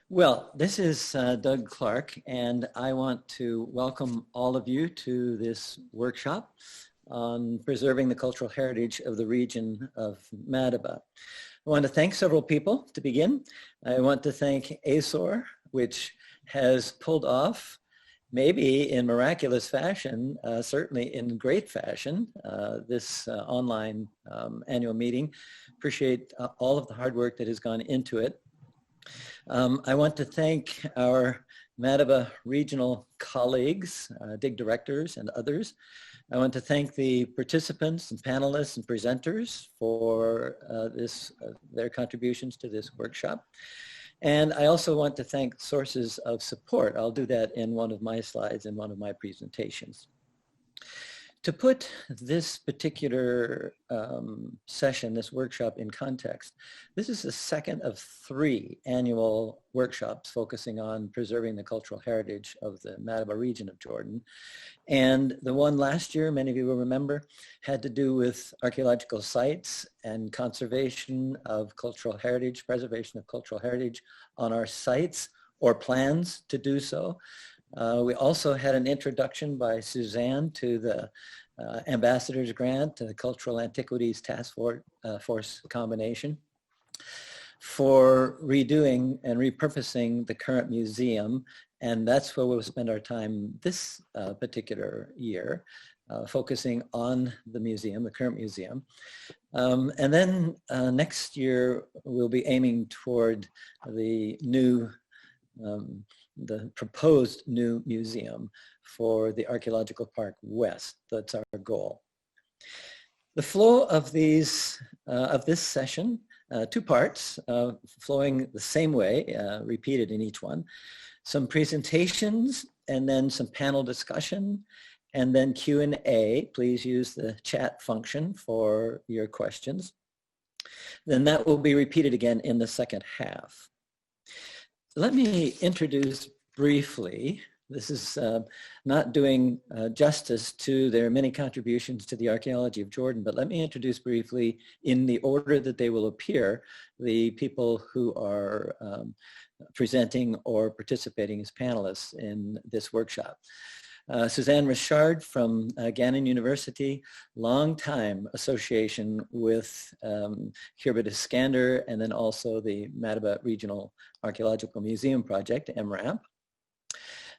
Well, this is Doug Clark, and I want to welcome all of you to this workshop on preserving the cultural heritage of the region of Madaba. I want to thank several people to begin. I want to thank ASOR, which has pulled off, maybe in miraculous fashion, certainly in great fashion, this online annual meeting. Appreciate all of the hard work that has gone into it. I want to thank our Madaba regional colleagues, dig directors and others. I want to thank the participants and panelists and presenters for their contributions to this workshop. And I also want to thank sources of support. I'll do that in one of my slides in one of my presentations. To put this particular session, this workshop in context, this is the second of 3 annual workshops focusing on preserving the cultural heritage of the Madaba region of Jordan. And the one last year, many of you will remember, had to do with archaeological sites and conservation of cultural heritage, preservation of cultural heritage on our sites or plans to do so. We also had an introduction by Suzanne to the Ambassador's Grant to the Cultural Antiquities Task Force combination for redoing and repurposing the current museum. And that's where we'll spend our time this particular year, focusing on the museum, the current museum. And then next year, we'll be aiming toward the new the proposed new museum for the Archaeological Park West. That's our goal. The flow of this session, 2 parts, flowing the same way, repeated in each one. Some presentations and then some panel discussion and then Q&A. Please use the chat function for your questions. Then that will be repeated again in the second half. Let me introduce briefly, this is not doing justice to their many contributions to the archaeology of Jordan, but let me introduce briefly in the order that they will appear, the people who are presenting or participating as panelists in this workshop. Suzanne Richard from Gannon University, long time association with Khirbet Iskander and then also the Madaba Regional Archaeological Museum Project, MRAP.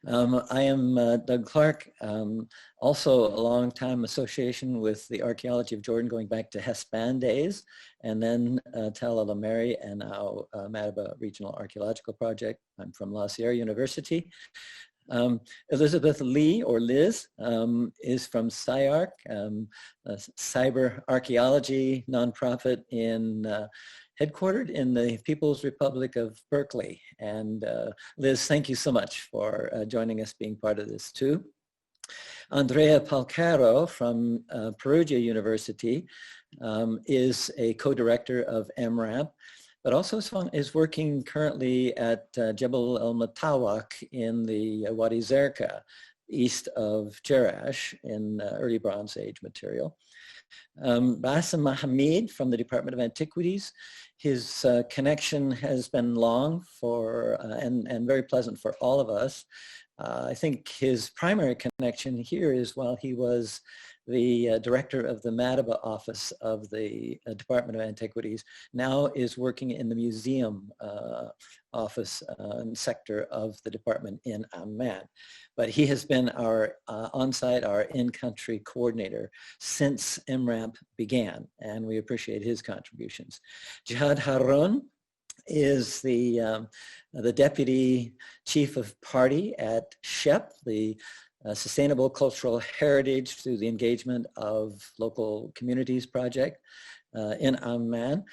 I am Doug Clark, also a long time association with the archaeology of Jordan going back to Hespan days, and then Tel El-Ameri and now Madaba Regional Archaeological Project. I'm from La Sierra University. Elizabeth Lee, or Liz, is from CyArk, a cyber archaeology nonprofit headquartered in the People's Republic of Berkeley. And Liz, thank you so much for joining us, being part of this too. Andrea Polcaro from Perugia University is a co-director of MRAP, but also is working currently at Jebel el-Matawak in the Wadi Zerka, east of Jerash in early Bronze Age material. Basem Mahamid from the Department of Antiquities. His connection has been long for and very pleasant for all of us. I think his primary connection here is while he was the director of the Madaba office of the Department of Antiquities, now is working in the museum office and sector of the department in Amman. But he has been our on-site, our in-country coordinator since MRAP began, and we appreciate his contributions. Jihad Harun is the deputy chief of party at SHEP, the Sustainable Cultural Heritage through the engagement of local communities project in Amman.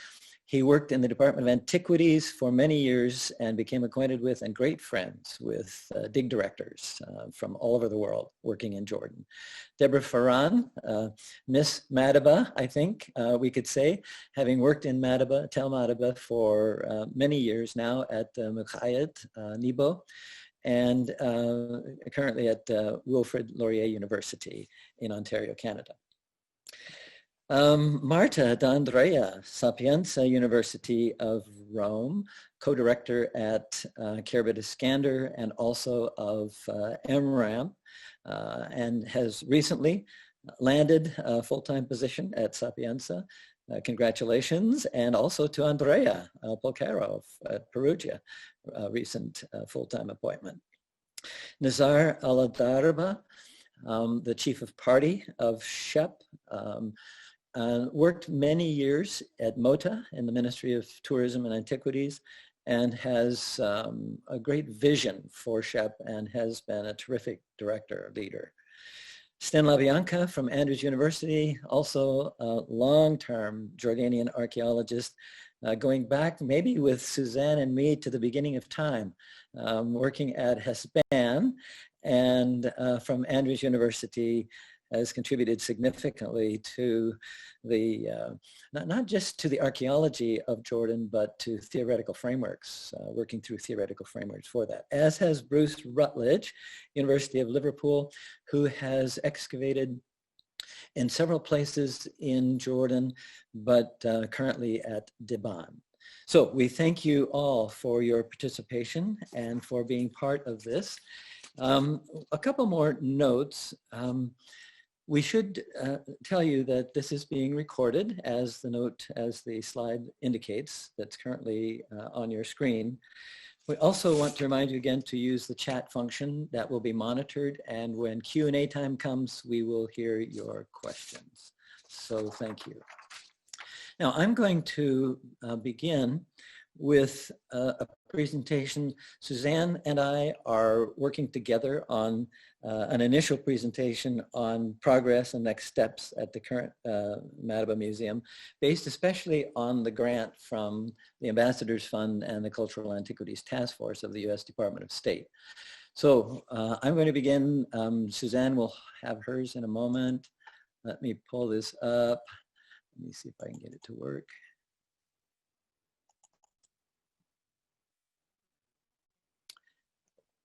He worked in the Department of Antiquities for many years and became acquainted with and great friends with dig directors from all over the world working in Jordan. Deborah Farran, Miss Madaba, I think we could say, having worked in Madaba, Tel Madaba for many years now at Mukhayat, Nebo, and currently at Wilfrid Laurier University in Ontario, Canada. Marta D'Andrea, Sapienza University of Rome, co-director at Kerabit Iskander and also of MRAM, and has recently landed a full-time position at Sapienza. Congratulations, and also to Andrea Polcaro at Perugia, a recent full-time appointment. Nizar Aladarba, the chief of party of SHEP, worked many years at MOTA in the Ministry of Tourism and Antiquities, and has a great vision for SHEP and has been a terrific director, leader. Sten LaBianca from Andrews University, also a long-term Jordanian archaeologist, going back maybe with Suzanne and me to the beginning of time, working at Hesban, and from Andrews University has contributed significantly to the, not just to the archaeology of Jordan, but to theoretical frameworks, working through theoretical frameworks for that. As has Bruce Rutledge, University of Liverpool, who has excavated in several places in Jordan, but currently at Deban. So we thank you all for your participation and for being part of this. A couple more notes. We should tell you that this is being recorded as the slide indicates, that's currently on your screen. We also want to remind you again to use the chat function that will be monitored, and when Q&A time comes, we will hear your questions. So thank you. Now I'm going to begin with a presentation. Suzanne and I are working together on an initial presentation on progress and next steps at the current Madaba Museum, based especially on the grant from the Ambassadors Fund and the Cultural Antiquities Task Force of the U.S. Department of State. So I'm going to begin. Suzanne will have hers in a moment. Let me pull this up. Let me see if I can get it to work.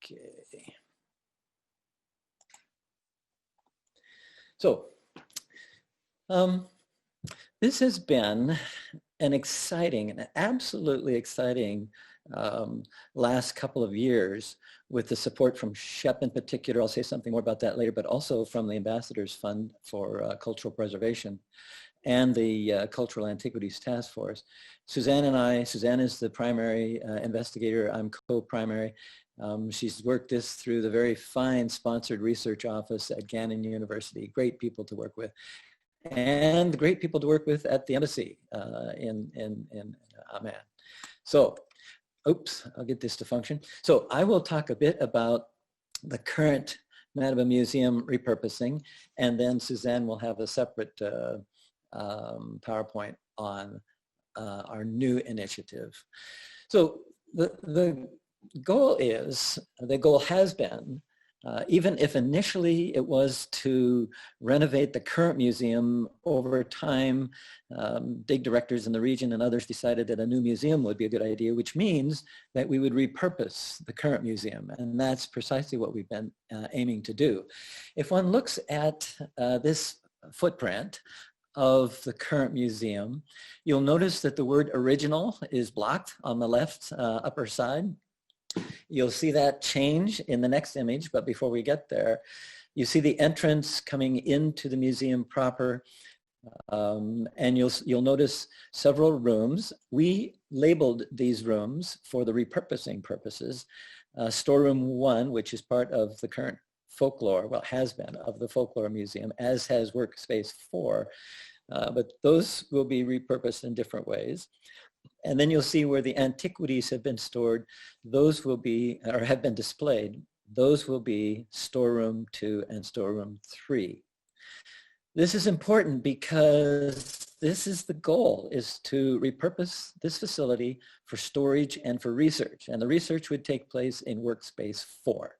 Okay. So this has been an absolutely exciting last couple of years with the support from SHEP in particular. I'll say something more about that later, but also from the Ambassadors Fund for Cultural Preservation and the Cultural Antiquities Task Force. Suzanne is the primary investigator. I'm co-primary. She's worked this through the very fine sponsored research office at Gannon University. Great people to work with, and great people to work with at the embassy in Amman. So, oops, I'll get this to function. So I will talk a bit about the current Madaba Museum repurposing, and then Suzanne will have a separate PowerPoint on our new initiative. So the goal has been, even if initially it was to renovate the current museum, over time, dig directors in the region and others decided that a new museum would be a good idea, which means that we would repurpose the current museum. And that's precisely what we've been aiming to do. If one looks at this footprint of the current museum, you'll notice that the word original is blocked on the left upper side. You'll see that change in the next image, but before we get there, you see the entrance coming into the museum proper, and you'll notice several rooms. We labeled these rooms for the repurposing purposes. Storeroom 1, which is part of the current folklore, well, has been of the Folklore Museum, as has Workspace 4, but those will be repurposed in different ways. And then you'll see where the antiquities have been stored. Those will be, or have been displayed. Those will be Storeroom 2 and Storeroom 3. This is important because this is the goal, is to repurpose this facility for storage and for research. And the research would take place in Workspace 4.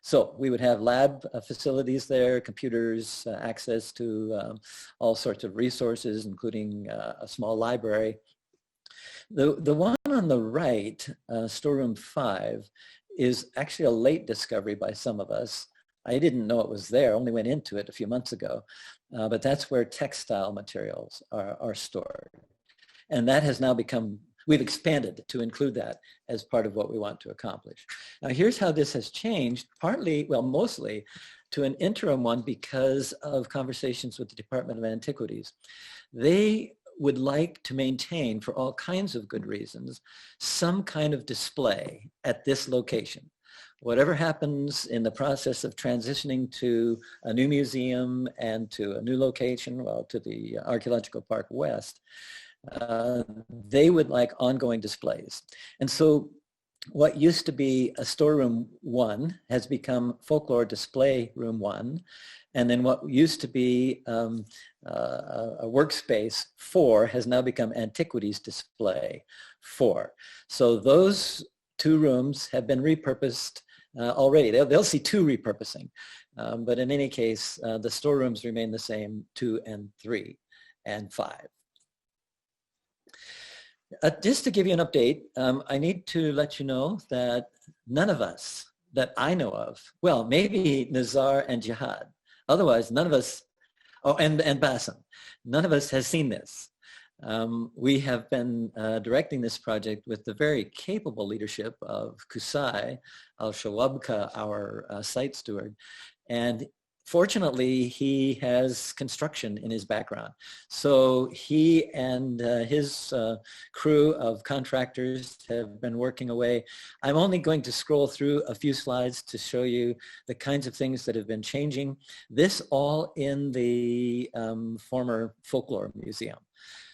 So we would have lab facilities there, computers, access to all sorts of resources, including a small library. The one on the right, Storeroom 5, is actually a late discovery by some of us. I didn't know it was there, only went into it a few months ago, but that's where textile materials are stored. And that has now become, we've expanded to include that as part of what we want to accomplish. Now here's how this has changed, partly, well, mostly to an interim one because of conversations with the Department of Antiquities. They would like to maintain, for all kinds of good reasons, some kind of display at this location. Whatever happens in the process of transitioning to a new museum and to a new location, well, to the Archaeological Park West, they would like ongoing displays. And so what used to be a storeroom 1 has become folklore display room 1. And then what used to be a workspace 4 has now become antiquities display 4. So those 2 rooms have been repurposed already. They'll see 2 repurposing. But in any case, the storerooms remain the same, 2 and 3 and 5. Just to give you an update, I need to let you know that none of us that I know of, well, maybe Nazar and Jihad, otherwise none of us, oh, and Basem, none of us has seen this. We have been directing this project with the very capable leadership of Kusai Al-Shawabka, our site steward, and fortunately, he has construction in his background. So he and his crew of contractors have been working away. I'm only going to scroll through a few slides to show you the kinds of things that have been changing. This all in the former folklore museum.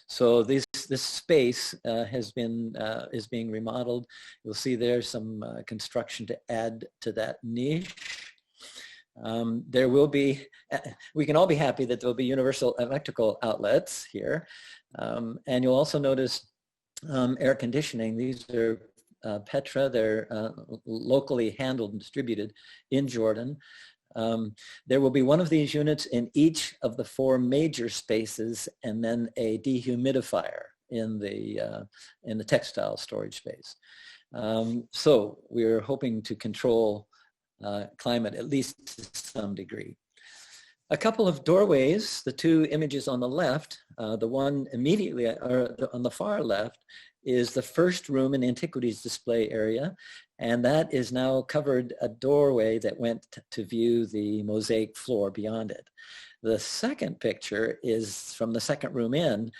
So this space is being remodeled. You'll see there's some construction to add to that niche. There will be, we can all be happy that there will be universal electrical outlets here. And you'll also notice air conditioning. These are Petra, they're locally handled and distributed in Jordan. There will be one of these units in each of the 4 major spaces and then a dehumidifier in the textile storage space. So we're hoping to control climate, at least to some degree. A couple of doorways, the 2 images on the left, the one immediately or on the far left is the first room in the antiquities display area, and that is now covered a doorway that went to view the mosaic floor beyond it. The second picture is from the second room in.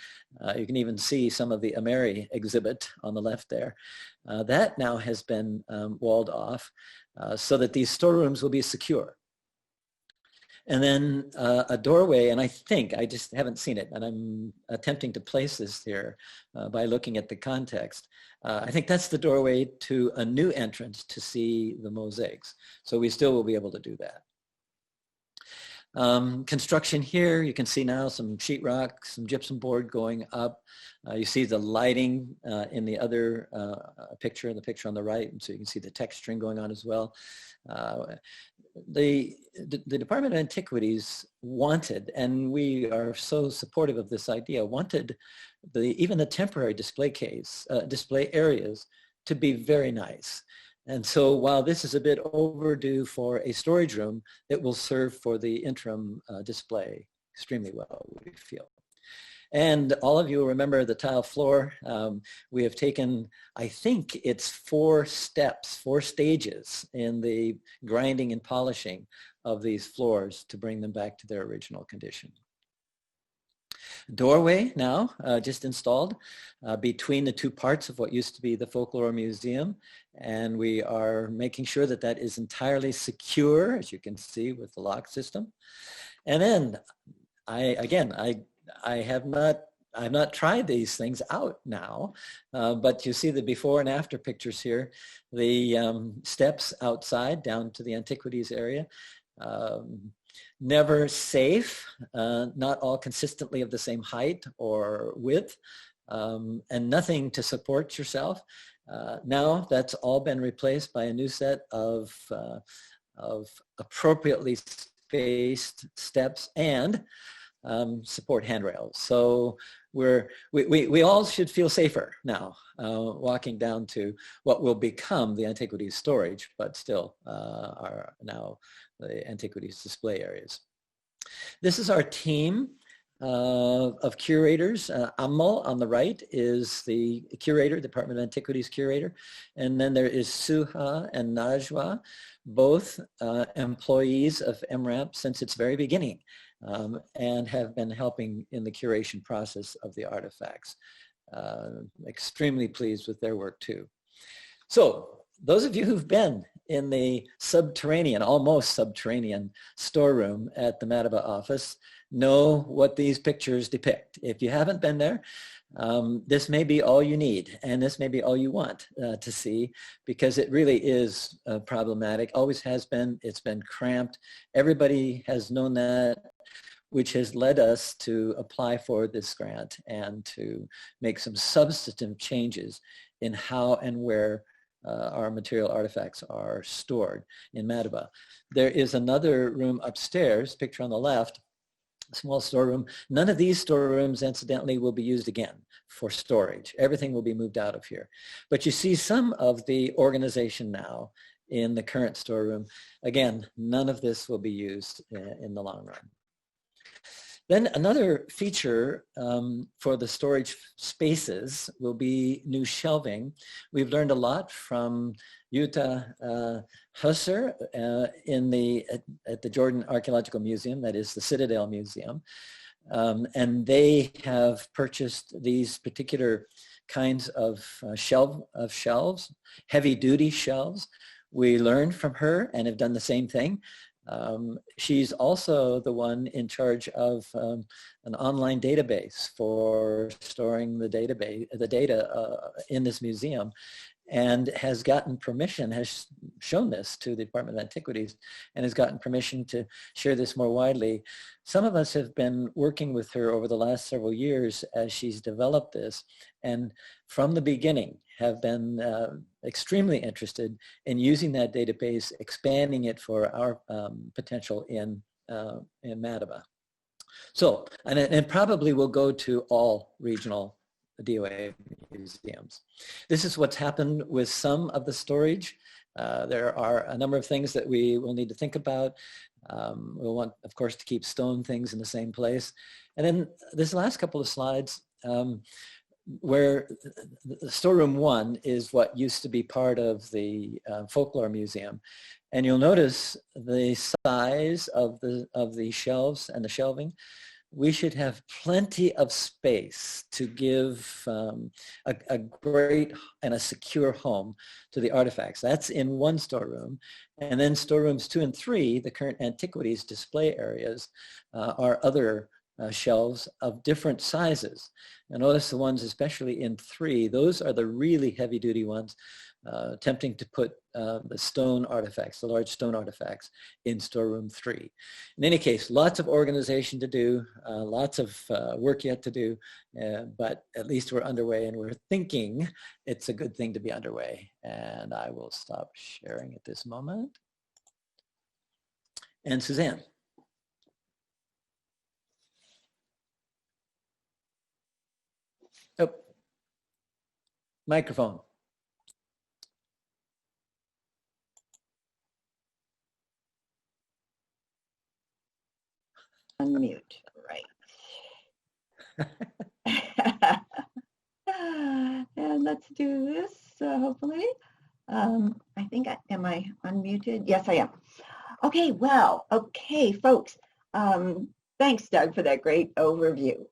You can even see some of the Ameri exhibit on the left there. That now has been walled off so that these storerooms will be secure. And then a doorway, and I think, I just haven't seen it, and I'm attempting to place this here by looking at the context. I think that's the doorway to a new entrance to see the mosaics. So we still will be able to do that. Construction here, you can see now some sheetrock, some gypsum board going up. You see the lighting in the other picture, the picture on the right, and so you can see the texturing going on as well. The Department of Antiquities wanted, and we are so supportive of this idea, wanted even the temporary display areas to be very nice. And so while this is a bit overdue for a storage room, it will serve for the interim display extremely well, we feel. And all of you will remember the tile floor. We have taken, I think it's 4 steps, 4 stages in the grinding and polishing of these floors to bring them back to their original condition. Doorway now just installed between the 2 parts of what used to be the Folklore Museum, and we are making sure that that is entirely secure, as you can see with the lock system. And then I have not tried these things out now, but you see the before and after pictures here. The steps outside down to the antiquities area. Never safe, not all consistently of the same height or width, and nothing to support yourself. Now that's all been replaced by a new set of appropriately spaced steps and support handrails. So we all should feel safer now walking down to what will become the antiquities storage, but still are now the antiquities display areas. This is our team of curators. Amal on the right is the curator, Department of Antiquities curator. And then there is Suha and Najwa, both employees of MRAP since its very beginning, and have been helping in the curation process of the artifacts. Extremely pleased with their work too. So those of you who've been in the subterranean, almost subterranean storeroom at the Madaba office know what these pictures depict. If you haven't been there, this may be all you need, and this may be all you want to see, because it really is problematic, always has been. It's been cramped. Everybody has known that, which has led us to apply for this grant and to make some substantive changes in how and where our material artifacts are stored in Madaba. There is another room upstairs, picture on the left, small storeroom. None of these storerooms, incidentally, will be used again for storage. Everything will be moved out of here. But you see some of the organization now in the current storeroom. Again, none of this will be used in the long run. Then another feature for the storage spaces will be new shelving. We've learned a lot from Jutta Husser at the Jordan Archaeological Museum, that is the Citadel Museum. And they have purchased these particular kinds of shelves, heavy-duty shelves. We learned from her and have done the same thing. She's also the one in charge of an online database for storing the data in this museum, and has gotten permission, has shown this to the Department of Antiquities, and has gotten permission to share this more widely. Some of us have been working with her over the last several years as she's developed this, and from the beginning have been extremely interested in using that database, expanding it for our potential in Madaba. So, and probably will go to all regional DOA museums. This is what's happened with some of the storage. There are a number of things that we will need to think about. We'll want, of course, to keep stone things in the same place. And then this last couple of slides, where the storeroom 1 is what used to be part of the folklore museum. And you'll notice the size of the shelves and the shelving. We should have plenty of space to give a great and a secure home to the artifacts. That's in one storeroom. And then storerooms 2 and 3, the current antiquities display areas, are other shelves of different sizes. And notice the ones, especially in 3, those are the really heavy-duty ones, attempting to put the stone artifacts, the large stone artifacts, in storeroom 3. In any case, lots of organization to do, lots of work yet to do, but at least we're underway, and we're thinking it's a good thing to be underway. And I will stop sharing at this moment. And Suzanne. Oh, microphone. Unmute, right. And let's do this, hopefully. I think, am I unmuted? Yes, I am. Okay, well, okay, folks. Thanks, Doug, for that great overview.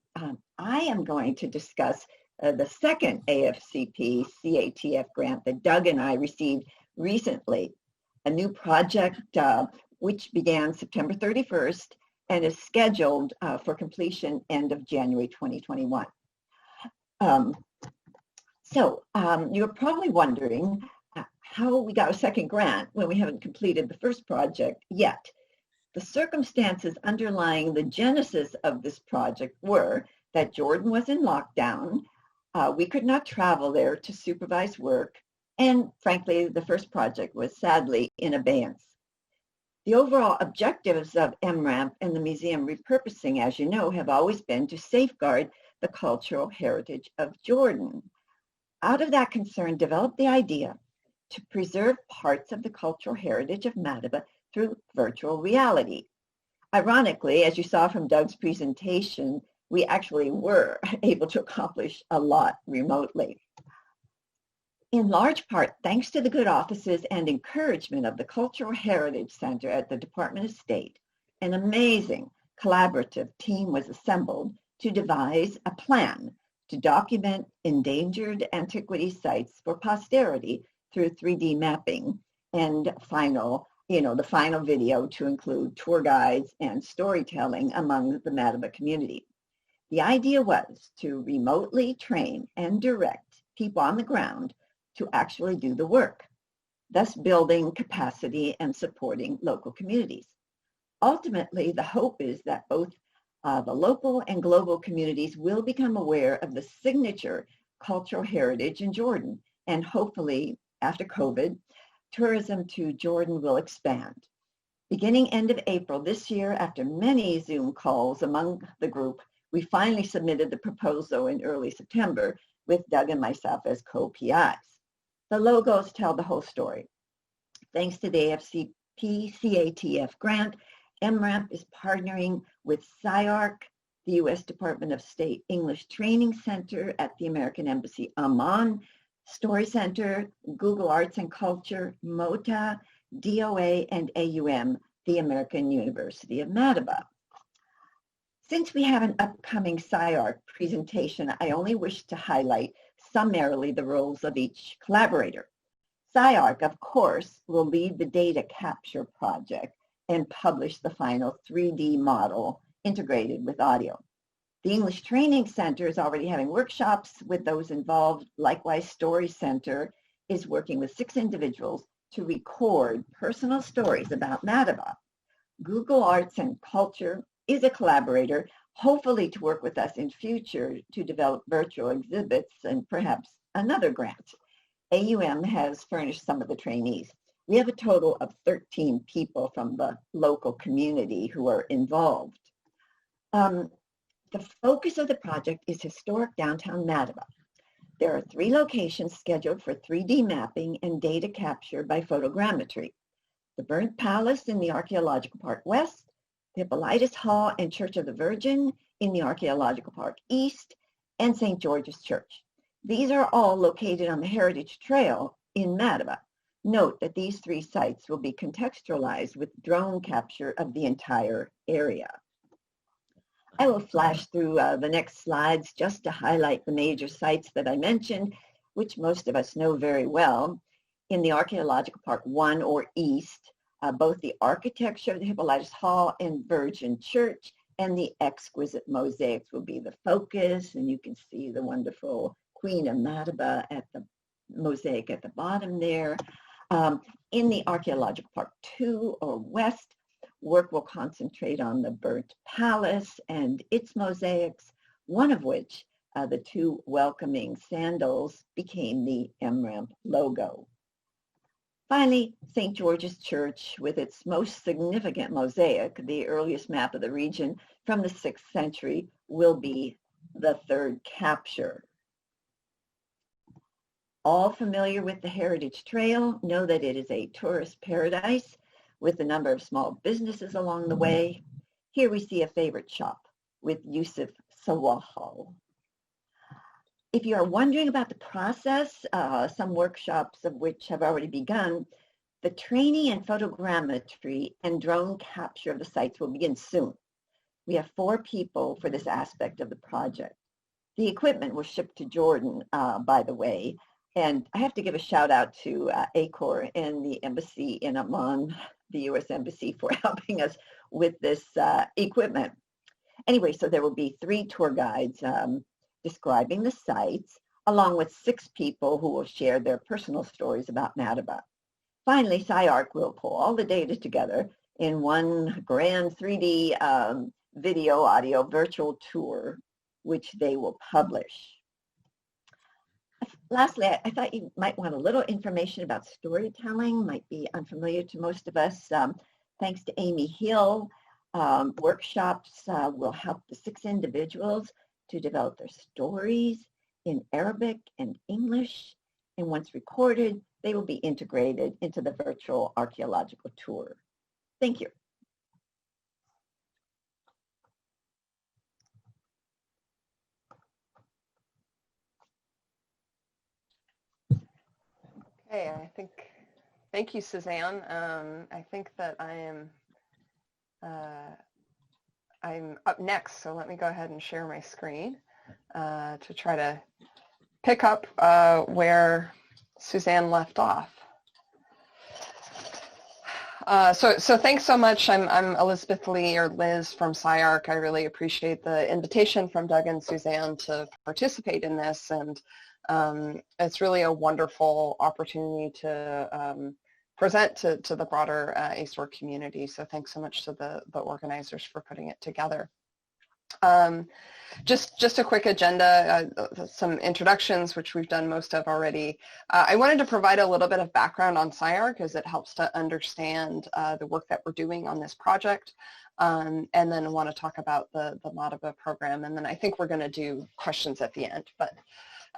I am going to discuss the second AFCP CATF grant that Doug and I received recently, a new project which began September 31st and is scheduled for completion end of January 2021. You're probably wondering how we got a second grant when we haven't completed the first project yet. The circumstances underlying the genesis of this project were that Jordan was in lockdown, we could not travel there to supervise work, and frankly, the first project was sadly in abeyance. The overall objectives of MRAP and the museum repurposing, as you know, have always been to safeguard the cultural heritage of Jordan. Out of that concern, developed the idea to preserve parts of the cultural heritage of Madaba through virtual reality. Ironically, as you saw from Doug's presentation, we actually were able to accomplish a lot remotely. In large part, thanks to the good offices and encouragement of the Cultural Heritage Center at the Department of State, an amazing collaborative team was assembled to devise a plan to document endangered antiquity sites for posterity through 3D mapping and the final video to include tour guides and storytelling among the Madaba community. The idea was to remotely train and direct people on the ground to actually do the work, thus building capacity and supporting local communities. Ultimately, the hope is that both the local and global communities will become aware of the signature cultural heritage in Jordan, and hopefully, after COVID, tourism to Jordan will expand. Beginning end of April this year, after many Zoom calls among the group, we finally submitted the proposal in early September with Doug and myself as co-PIs. The logos tell the whole story. Thanks to the AFCP CATF grant, MRAP is partnering with CyArk, the U.S. Department of State English Training Center at the American Embassy Amman, Story Center, Google Arts and Culture, MOTA, DOA, and AUM, the American University of Madaba. Since we have an upcoming CyArk presentation, I only wish to highlight summarily the roles of each collaborator. CyArk, of course, will lead the data capture project and publish the final 3D model integrated with audio. The English Training Center is already having workshops with those involved. Likewise, Story Center is working with 6 individuals to record personal stories about Madaba. Google Arts and Culture is a collaborator, hopefully to work with us in future to develop virtual exhibits and perhaps another grant. AUM has furnished some of the trainees. We have a total of 13 people from the local community who are involved. The focus of the project is historic downtown Madaba. There are 3 locations scheduled for 3D mapping and data capture by photogrammetry. The Burnt Palace in the Archaeological Park West, the Hippolytus Hall and Church of the Virgin in the Archaeological Park East, and St. George's Church. These are all located on the Heritage Trail in Madaba. Note that these 3 sites will be contextualized with drone capture of the entire area. I will flash through the next slides just to highlight the major sites that I mentioned, which most of us know very well. In the Archaeological Park 1 or East, both the architecture of the Hippolytus Hall and Virgin Church and the exquisite mosaics will be the focus, and you can see the wonderful Queen of Madaba at the mosaic at the bottom there. In the Archaeological Park 2 or West, work will concentrate on the Burnt Palace and its mosaics, one of which, the 2 welcoming sandals, became the MRAP logo. Finally, St. George's Church, with its most significant mosaic, the earliest map of the region from the 6th century, will be the 3rd capture. All familiar with the Heritage Trail know that it is a tourist paradise with a number of small businesses along the way. Here we see a favorite shop with Yusuf Sawahal. If you are wondering about the process, some workshops of which have already begun, the training in photogrammetry and drone capture of the sites will begin soon. We have 4 people for this aspect of the project. The equipment was shipped to Jordan, by the way, and I have to give a shout out to ACOR and the embassy in Amman, the U.S. Embassy, for helping us with this equipment. Anyway, so there will be 3 tour guides describing the sites, along with 6 people who will share their personal stories about Madaba. Finally, CyArk will pull all the data together in one grand 3D video, audio, virtual tour, which they will publish. Lastly, I thought you might want a little information about storytelling, might be unfamiliar to most of us. Thanks to Amy Hill, workshops will help the 6 individuals to develop their stories in Arabic and English, and once recorded, they will be integrated into the virtual archaeological tour. Thank you. Okay, thank you, Suzanne. I think that I'm up next, so let me go ahead and share my screen to try to pick up where Suzanne left off. So thanks so much. I'm Elizabeth Lee, or Liz, from CyArk. I really appreciate the invitation from Doug and Suzanne to participate in this, and it's really a wonderful opportunity to present to the broader ASOR community. So thanks so much to the organizers for putting it together. Just a quick agenda, some introductions, which we've done most of already. I wanted to provide a little bit of background on CyArk, as it helps to understand the work that we're doing on this project, and then want to talk about the Madaba program, and then I think we're going to do questions at the end. But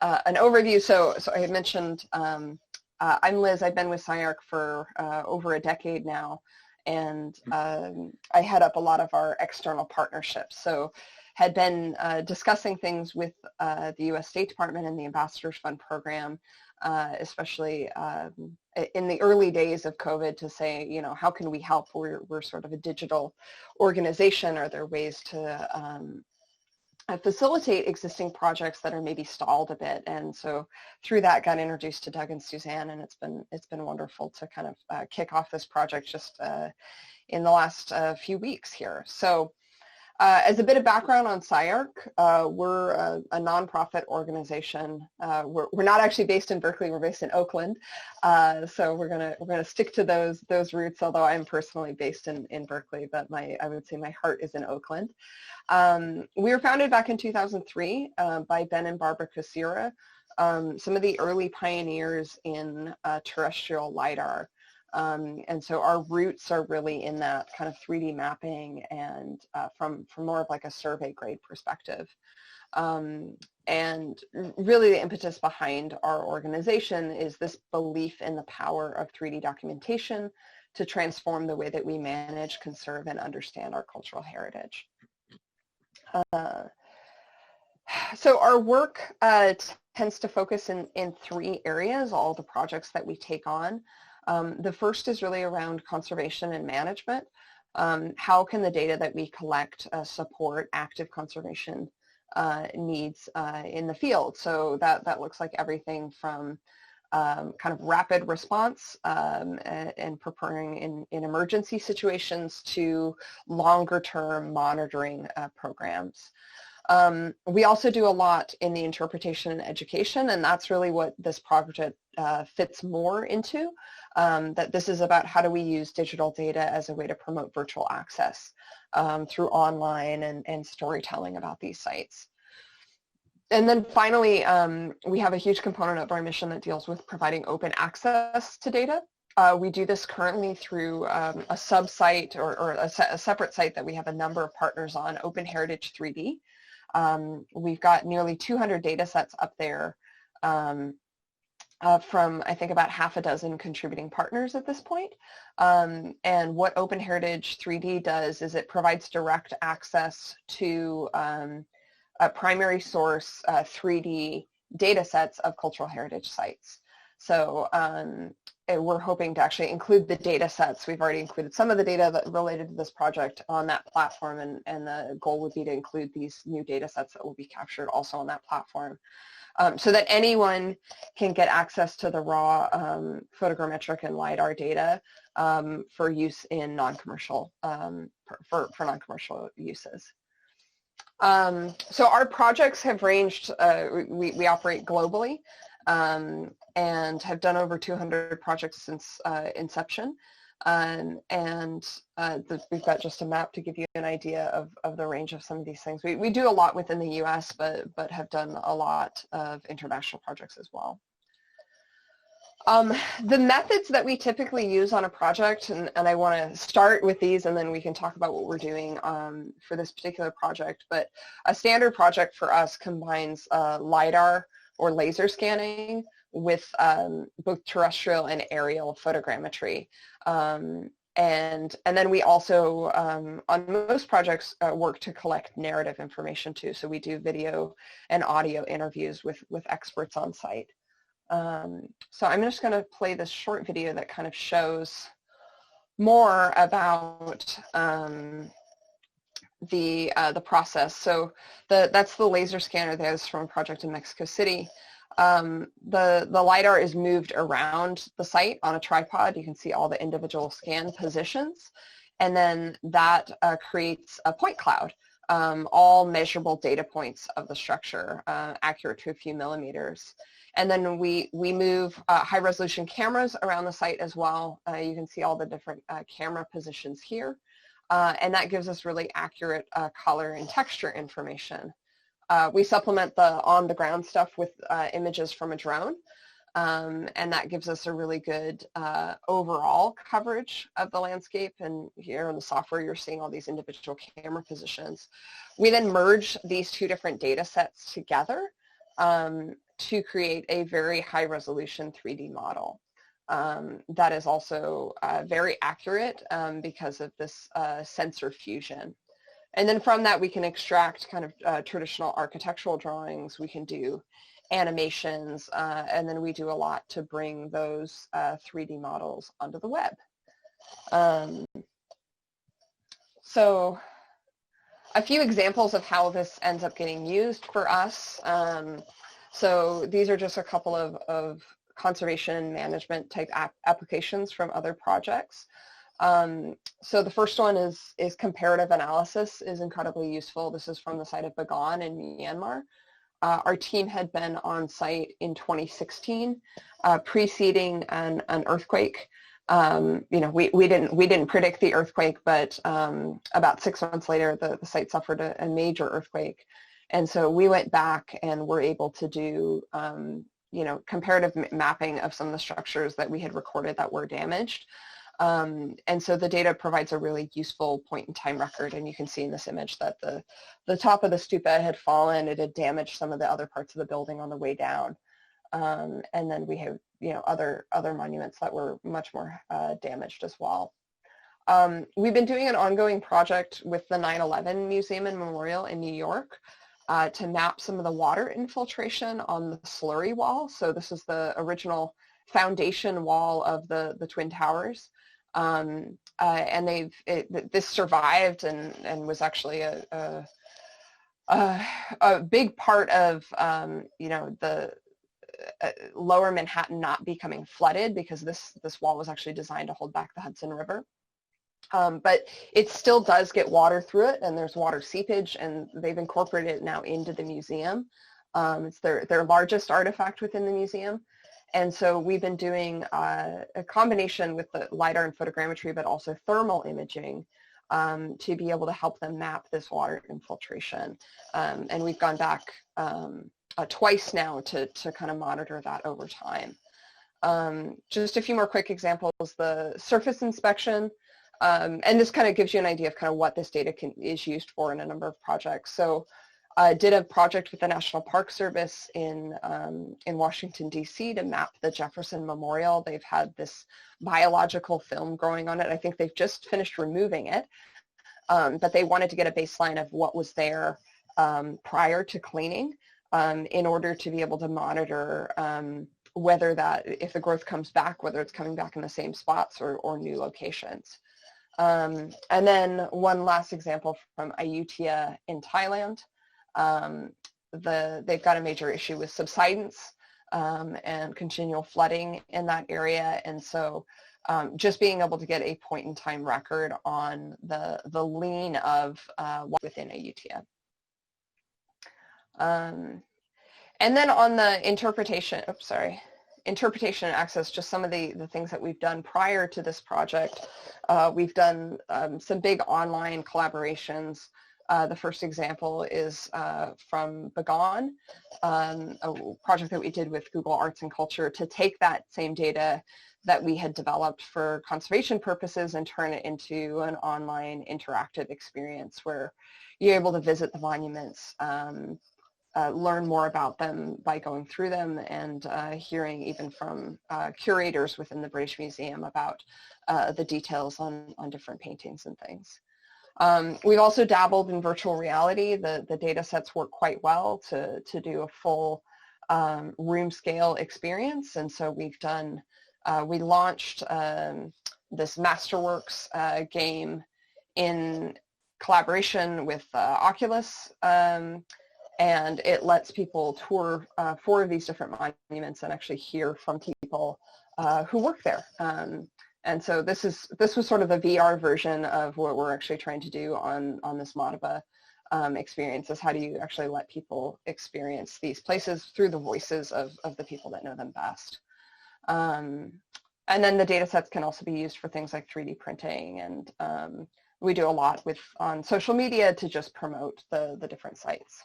an overview, so I had mentioned I'm Liz. I've been with CyArk for over a decade now, and I head up a lot of our external partnerships. So had been discussing things with the U.S. State Department and the Ambassadors Fund program, especially in the early days of COVID, to say, you know, how can we help? We're sort of a digital organization. Are there ways to facilitate existing projects that are maybe stalled a bit? And so through that, got introduced to Doug and Suzanne, and it's been wonderful to kind of kick off this project just in the last few weeks here. So as a bit of background on CyArk, we're a nonprofit organization. We're not actually based in Berkeley. We're based in Oakland, so we're gonna stick to those roots. Although I'm personally based in Berkeley, but I would say my heart is in Oakland. We were founded back in 2003 by Ben and Barbara Kosira, some of the early pioneers in terrestrial LiDAR. And so our roots are really in that kind of 3D mapping, and from more of like a survey grade perspective. And really the impetus behind our organization is this belief in the power of 3D documentation to transform the way that we manage, conserve, and understand our cultural heritage. So our work tends to focus in three areas, all the projects that we take on. The first is really around conservation and management. How can the data that we collect support active conservation needs in the field? So that looks like everything from kind of rapid response and preparing in emergency situations to longer term monitoring programs. We also do a lot in the interpretation and education, and that's really what this project fits more into, that this is about how do we use digital data as a way to promote virtual access through online and storytelling about these sites. And then finally, we have a huge component of our mission that deals with providing open access to data. We do this currently through a sub-site or a separate site that we have a number of partners on, Open Heritage 3D. We've got nearly 200 data sets up there from, I think, about half a dozen contributing partners at this point. And what Open Heritage 3D does is it provides direct access to a primary source 3D data sets of cultural heritage sites. So we're hoping to actually include the data sets. We've already included some of the data that related to this project on that platform, and the goal would be to include these new data sets that will be captured also on that platform, so that anyone can get access to the raw photogrammetric and LiDAR data for use in non-commercial, for non-commercial uses. So our projects have ranged, we operate globally, and have done over 200 projects since inception. We've got just a map to give you an idea of the range of some of these things. We do a lot within the US, but have done a lot of international projects as well. The methods that we typically use on a project, and I want to start with these, and then we can talk about what we're doing for this particular project, but a standard project for us combines LiDAR or laser scanning with both terrestrial and aerial photogrammetry. And then we also, on most projects, work to collect narrative information too. So we do video and audio interviews with experts on site. So I'm just going to play this short video that kind of shows more about the process. So that's the laser scanner that's from a project in Mexico City. The LiDAR is moved around the site on a tripod. You can see all the individual scan positions, and then that creates a point cloud, all measurable data points of the structure, accurate to a few millimeters. And then we move high resolution cameras around the site as well. You can see all the different camera positions here. And that gives us really accurate color and texture information. We supplement the on-the-ground stuff with images from a drone, and that gives us a really good overall coverage of the landscape. And here in the software, you're seeing all these individual camera positions. We then merge these two different data sets together to create a very high-resolution 3D model. That is also very accurate because of this sensor fusion. And then from that, we can extract kind of traditional architectural drawings. We can do animations, and then we do a lot to bring those 3D models onto the web. So a few examples of how this ends up getting used for us. So these are just a couple of conservation management type applications from other projects. So the first one is comparative analysis is incredibly useful. This is from the site of Bagan in Myanmar. Our team had been on site in 2016, preceding an earthquake. We didn't predict the earthquake, but about 6 months later, the site suffered a major earthquake. And so we went back and were able to do comparative mapping of some of the structures that we had recorded that were damaged. And so the data provides a really useful point-in-time record, and you can see in this image that the top of the stupa had fallen. It had damaged some of the other parts of the building on the way down. And then we have other monuments that were much more damaged as well. We've been doing an ongoing project with the 9/11 Museum and Memorial in New York to map some of the water infiltration on the slurry wall. So this is the original foundation wall of the Twin Towers. And this survived and was actually a big part of the lower Manhattan not becoming flooded, because this wall was actually designed to hold back the Hudson River. But it still does get water through it, and there's water seepage, and they've incorporated it now into the museum. It's their largest artifact within the museum. And so we've been doing a combination with the LiDAR and photogrammetry, but also thermal imaging to be able to help them map this water infiltration. And we've gone back twice now to kind of monitor that over time. Just a few more quick examples. The surface inspection, and this kind of gives you an idea of kind of what this data is used for in a number of projects. So I did a project with the National Park Service in Washington, D.C. to map the Jefferson Memorial. They've had this biological film growing on it. I think they've just finished removing it, but they wanted to get a baseline of what was there prior to cleaning in order to be able to monitor whether if the growth comes back, whether it's coming back in the same spots or new locations. And then one last example from Ayutthaya in Thailand. They've got a major issue with subsidence and continual flooding in that area, and so just being able to get a point-in-time record on the lean of within Ayutthaya. And then on the interpretation and access, just some of the things that we've done prior to this project. We've done some big online collaborations. The first example is from Bagan, a project that we did with Google Arts and Culture to take that same data that we had developed for conservation purposes and turn it into an online interactive experience where you're able to visit the monuments learn more about them by going through them and hearing even from curators within the British Museum about the details on different paintings and things. We've also dabbled in virtual reality. The data sets work quite well to do a full room scale experience. And so we've done, we launched this Masterworks game in collaboration with Oculus, and it lets people tour 4 of these different monuments and actually hear from people who work there. And so this was sort of the VR version of what we're actually trying to do on this Madaba experience, is how do you actually let people experience these places through the voices of the people that know them best. And then the data sets can also be used for things like 3D printing, and we do a lot on social media to just promote the different sites.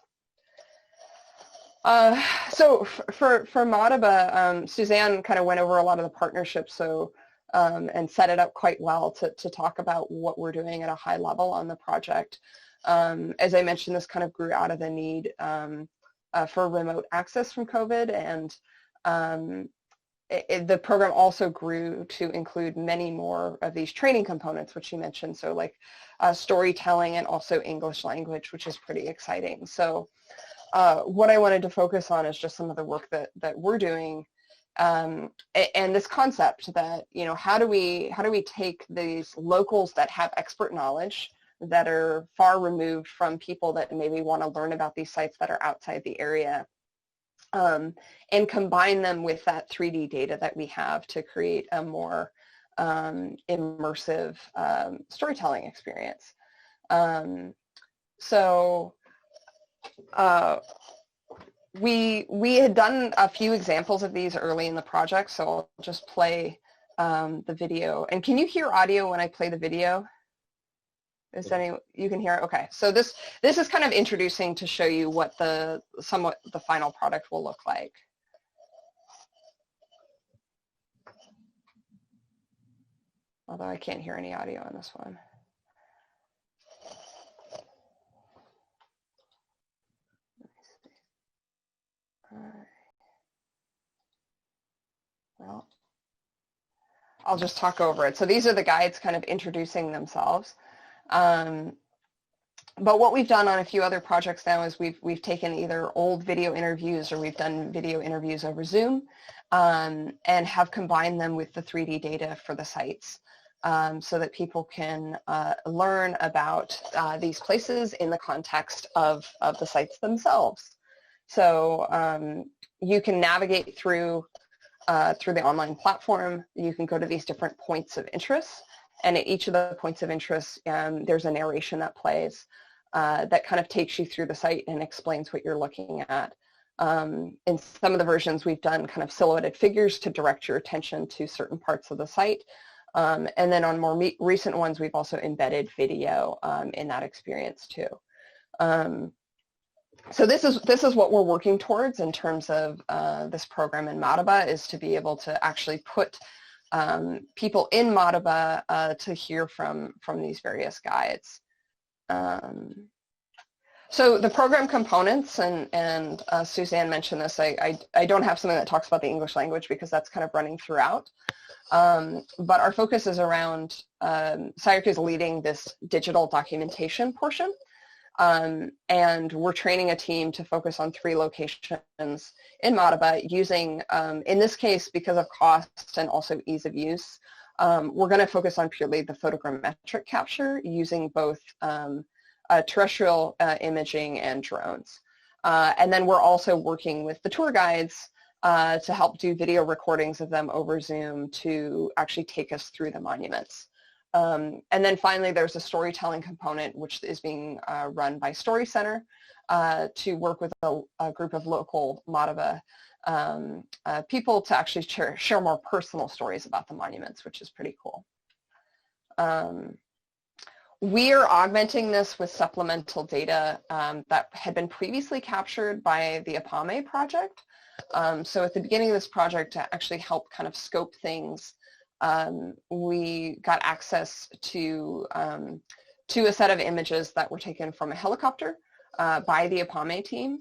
So for Madaba, Suzanne kind of went over a lot of the partnerships, and set it up quite well to talk about what we're doing at a high level on the project. As I mentioned, this kind of grew out of the need for remote access from COVID, and the program also grew to include many more of these training components, which you mentioned, so like storytelling and also English language, which is pretty exciting. So what I wanted to focus on is just some of the work that we're doing, and this concept that, you know, how do we take these locals that have expert knowledge, that are far removed from people that maybe want to learn about these sites that are outside the area, and combine them with that 3D data that we have to create a more immersive storytelling experience. We had done a few examples of these early in the project, so I'll just play the video. And can you hear audio when I play the video? You can hear it? Okay, so this is kind of introducing to show you what somewhat the final product will look like. Although I can't hear any audio on this one. Well, I'll just talk over it. So these are the guides kind of introducing themselves. But what we've done on a few other projects now is we've taken either old video interviews, or we've done video interviews over Zoom, and have combined them with the 3D data for the sites, so that people can learn about these places in the context of the sites themselves. So you can navigate through the online platform. You can go to these different points of interest, and at each of the points of interest, there's a narration that plays that kind of takes you through the site and explains what you're looking at. In some of the versions, we've done kind of silhouetted figures to direct your attention to certain parts of the site. And then on more recent ones, we've also embedded video in that experience too. So this is what we're working towards in terms of this program in Madaba, is to be able to actually put people in Madaba to hear from these various guides. So the program components, and Suzanne mentioned this, I don't have something that talks about the English language because that's kind of running throughout. But our focus is around, CyArk is leading this digital documentation portion. And we're training a team to focus on 3 locations in Madaba using, in this case, because of cost and also ease of use, we're going to focus on purely the photogrammetric capture using both terrestrial imaging and drones. And then we're also working with the tour guides to help do video recordings of them over Zoom to actually take us through the monuments. And then finally, there's a storytelling component, which is being run by Story Center to work with a group of local Madaba people to actually share more personal stories about the monuments, which is pretty cool. We are augmenting this with supplemental data that had been previously captured by the APAME project. So at the beginning of this project, to actually help kind of scope things, we got access to a set of images that were taken from a helicopter by the APAME team.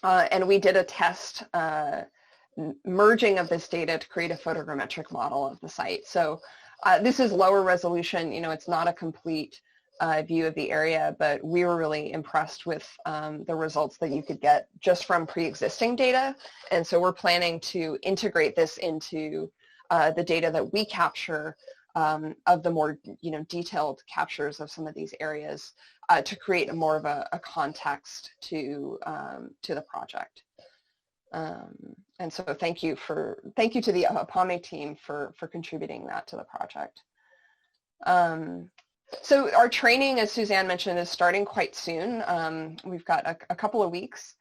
And we did a test merging of this data to create a photogrammetric model of the site. So this is lower resolution, it's not a complete view of the area, but we were really impressed with the results that you could get just from pre-existing data. And so we're planning to integrate this into the data that we capture of the more detailed captures of some of these areas to create more of a context to the project. And so thank you to the APAME team for contributing that to the project. So our training, as Suzanne mentioned, is starting quite soon. We've got a couple of weeks,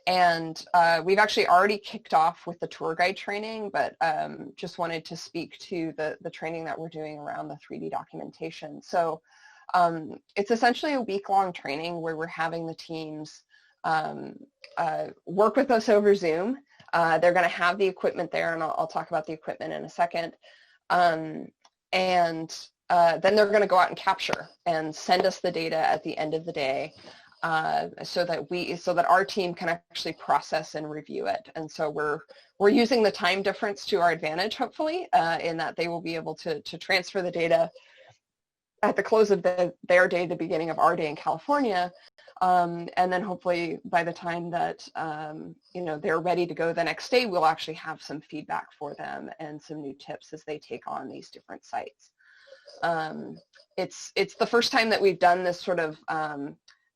and we've actually already kicked off with the tour guide training, but just wanted to speak to the training that we're doing around the 3D documentation. So it's essentially a week-long training where we're having the teams work with us over Zoom. They're going to have the equipment there, and I'll talk about the equipment in a second. And then they're going to go out and capture and send us the data at the end of the day, so that our team can actually process and review it. And so we're using the time difference to our advantage, hopefully, in that they will be able to transfer the data at the close of their day, the beginning of our day in California. And then hopefully by the time that they're ready to go the next day, we'll actually have some feedback for them and some new tips as they take on these different sites. It's the first time that we've done this sort of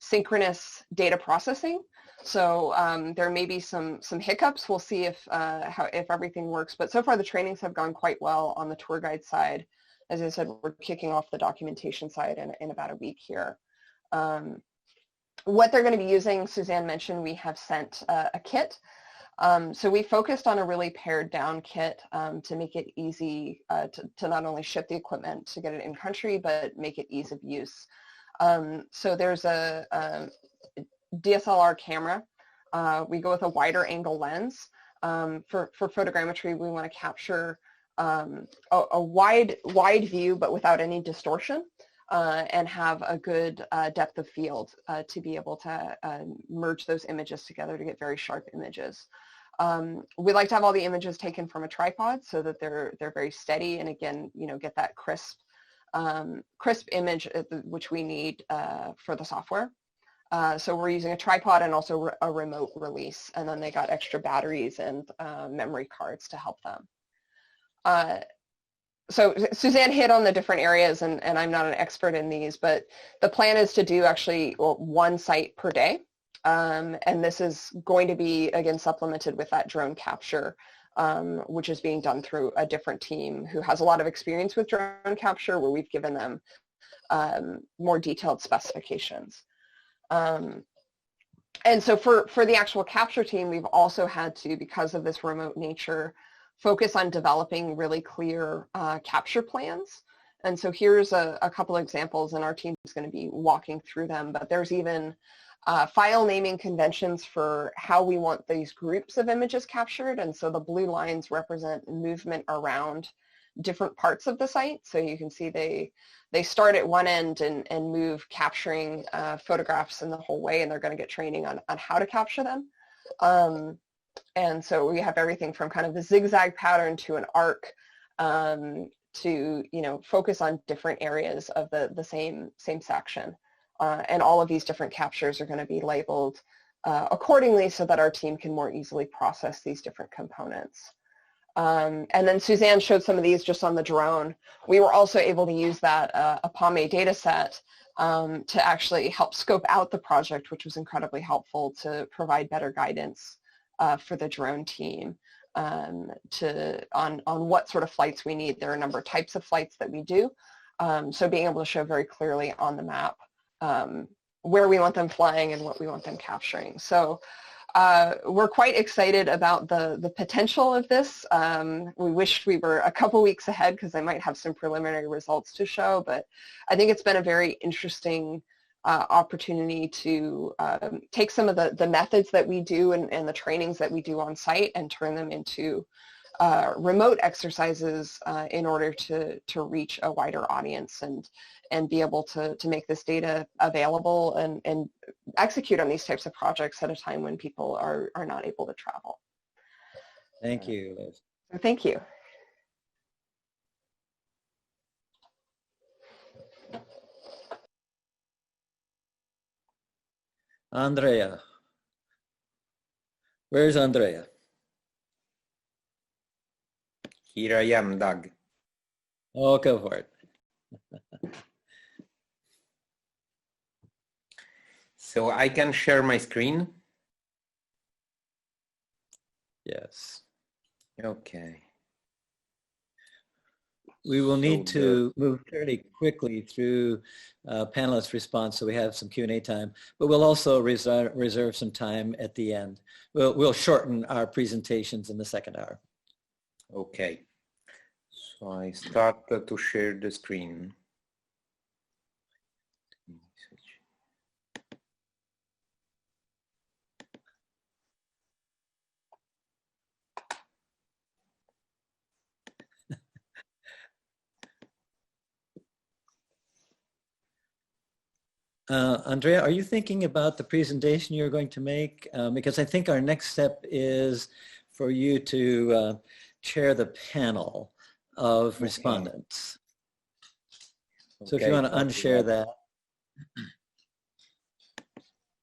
synchronous data processing. So there may be some hiccups. We'll see if everything works. But so far the trainings have gone quite well on the tour guide side. As I said, we're kicking off the documentation side in about a week here. What they're going to be using, Suzanne mentioned, we have sent a kit. So we focused on a really pared down kit to make it easy to not only ship the equipment to get it in country, but make it ease of use. So there's a DSLR camera. We go with a wider angle lens. For photogrammetry, we want to capture a wide view, but without any distortion, and have a good depth of field to be able to merge those images together to get very sharp images. We like to have all the images taken from a tripod so that they're very steady, and again, get that crisp image which we need for the software. So we're using a tripod and also a remote release, and then they got extra batteries and memory cards to help them. So Suzanne hit on the different areas, and I'm not an expert in these, but the plan is to do actually one site per day. And this is going to be, again, supplemented with that drone capture, which is being done through a different team who has a lot of experience with drone capture, where we've given them more detailed specifications. And so for the actual capture team, we've also had to, because of this remote nature, focus on developing really clear capture plans. And so here's a couple examples, and our team is going to be walking through them, but there's even file naming conventions for how we want these groups of images captured. And so the blue lines represent movement around different parts of the site. So you can see they start at one end and move capturing photographs in the whole way, and they're going to get training on how to capture them. And so we have everything from kind of the zigzag pattern to an arc to, focus on different areas of the same section. And all of these different captures are going to be labeled accordingly so that our team can more easily process these different components. And then Suzanne showed some of these just on the drone. We were also able to use that APAME data set to actually help scope out the project, which was incredibly helpful to provide better guidance for the drone team on what sort of flights we need. There are a number of types of flights that we do. So being able to show very clearly on the map where we want them flying and what we want them capturing. So we're quite excited about the potential of this. We wish we were a couple weeks ahead because I might have some preliminary results to show, but I think it's been a very interesting opportunity to take some of the methods that we do and the trainings that we do on site and turn them into remote exercises in order to reach a wider audience and be able to make this data available and execute on these types of projects at a time when people are not able to travel. Thank you, Liz. Thank you. Andrea. Where's Andrea? Here I am, Doug. Oh, go for it. So I can share my screen? Yes. Okay. We will need to move fairly quickly through panelist response, so we have some Q&A time, but we'll also reserve some time at the end. We'll shorten our presentations in the second hour. Okay. So I start to share the screen. Andrea, are you thinking about the presentation you're going to make? Because I think our next step is for you to chair the panel of respondents. So if you want to unshare that.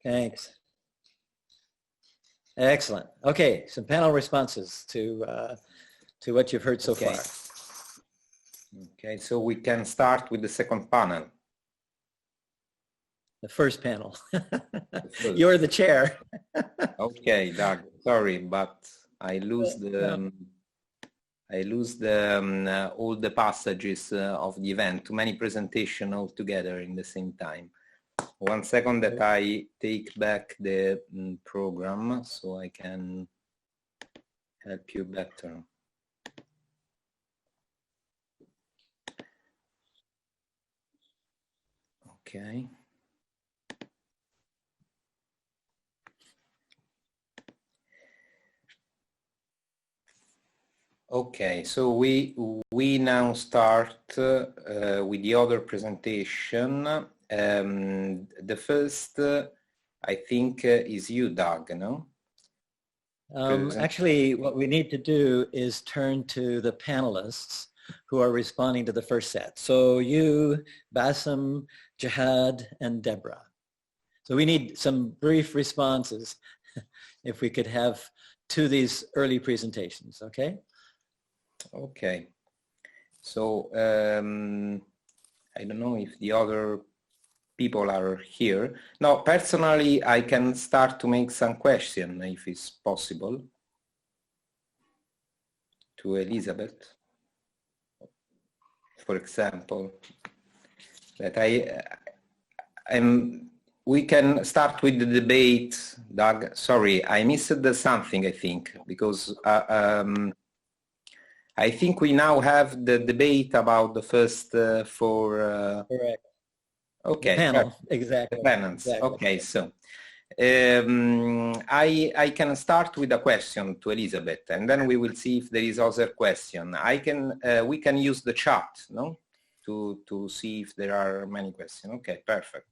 Thanks. Excellent. Okay, some panel responses to what you've heard so far. Okay, so we can start with the second panel. The first panel. You're the chair. Okay, Doug. Sorry, but I lose all the passages of the event. Too many presentations all together in the same time. 1 second that I take back the program so I can help you better. Okay. Okay, so we now start with the other presentation. The first, I think, is you, Doug, no? Actually, what we need to do is turn to the panelists who are responding to the first set. So you, Basem, Jihad, and Deborah. So we need some brief responses if we could have to these early presentations, okay? Okay. So I don't know if the other people are here. No, personally, I can start to make some questions if it's possible to Elizabeth. For example, that we can start with the debate. Doug, sorry, I missed something, I think, because I think we now have the debate about the first four. Correct. Okay. The panel, exactly. The panels. Exactly. Okay, so I can start with a question to Elizabeth, and then we will see if there is other question. We can use the chat, no, to see if there are many questions. Okay, perfect.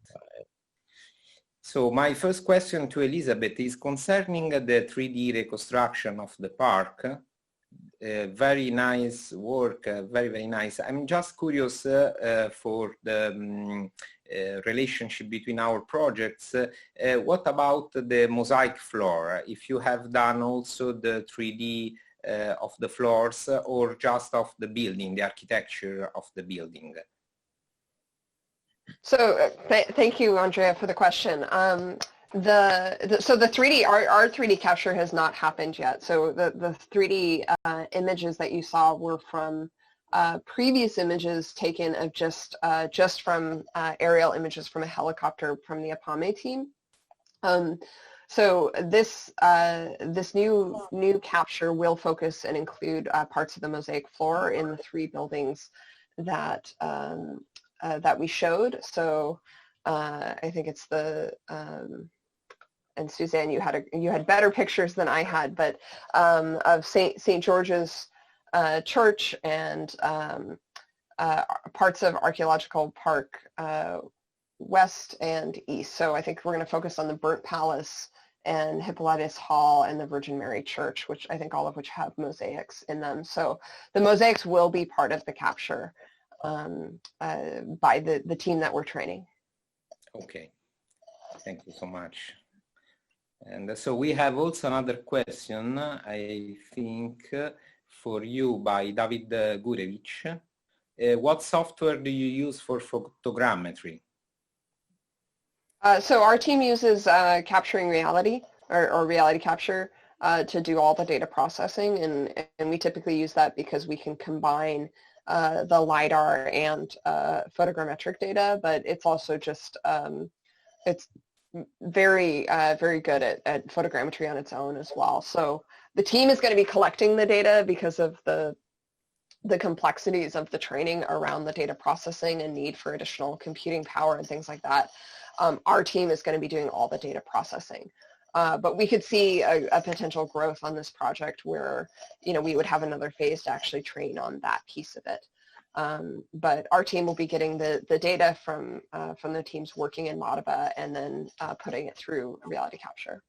So my first question to Elizabeth is concerning the 3D reconstruction of the park. Very nice work, very nice. I'm just curious for the relationship between our projects. What about the mosaic floor? If you have done also the 3D of the floors or just of the building, the architecture of the building? So thank you, Andrea, for the question. So the 3D, our 3D capture has not happened yet. So the 3D images that you saw were from previous images taken of just from aerial images from a helicopter from the Apame team. So this new capture will focus and include parts of the mosaic floor in the 3 buildings that that we showed. So I think it's the and Suzanne, you had better pictures than I had, but of St. George's church and parts of Archaeological Park west and east. So I think we're going to focus on the Burnt Palace and Hippolytus Hall and the Virgin Mary Church, which I think all of which have mosaics in them. So the mosaics will be part of the capture by the team that we're training. Okay, thank you so much. And so we have also another question, I think, for you by David Gurevich. What software do you use for photogrammetry? So our team uses capturing reality or reality capture to do all the data processing, and we typically use that because we can combine the LiDAR and photogrammetric data, but it's also just, it's very, very good at photogrammetry on its own as well. So the team is going to be collecting the data because of the complexities of the training around the data processing and need for additional computing power and things like that. Our team is going to be doing all the data processing. But we could see a potential growth on this project where, we would have another phase to actually train on that piece of it. But our team will be getting the data from the teams working in Madaba and then putting it through reality capture.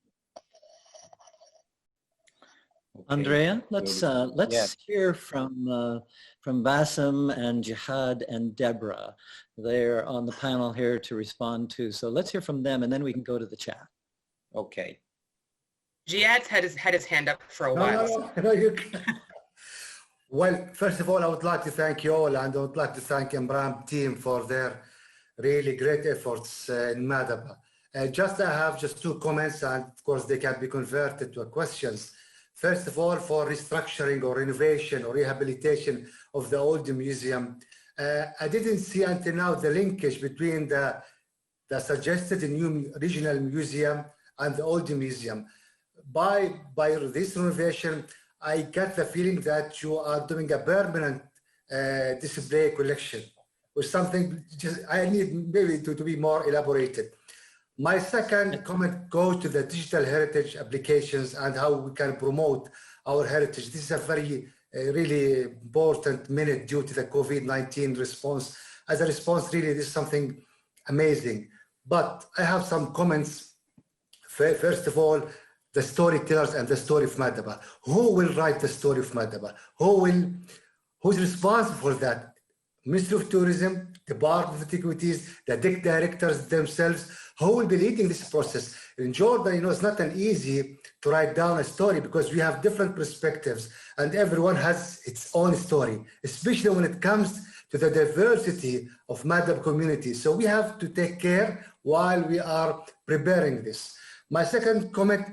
Okay. Andrea, let's hear from Basem and Jihad and Deborah. They're on the panel here to respond to. So let's hear from them, and then we can go to the chat. Okay. Jihad's had his hand up for a while. No, you can. Well, first of all, I would like to thank you all, and I would like to thank Emram team for their really great efforts in Madaba. I have just 2 comments, and of course they can be converted to questions. First of all, for restructuring or renovation or rehabilitation of the old museum, I didn't see until now the linkage between the suggested new regional museum and the old museum. By this renovation, I get the feeling that you are doing a permanent display collection or something. I need maybe to be more elaborated. My second comment goes to the digital heritage applications and how we can promote our heritage. This is a very really important minute due to the COVID-19 response. As a response, really, this is something amazing. But I have some comments. First of all, the storytellers and the story of Madaba. Who will write the story of Madaba? Who's responsible for that? Ministry of Tourism, Department of Antiquities, the DIC directors themselves. Who will be leading this process? In Jordan, it's not an easy to write down a story because we have different perspectives and everyone has its own story, especially when it comes to the diversity of Madaba community. So we have to take care while we are preparing this. My second comment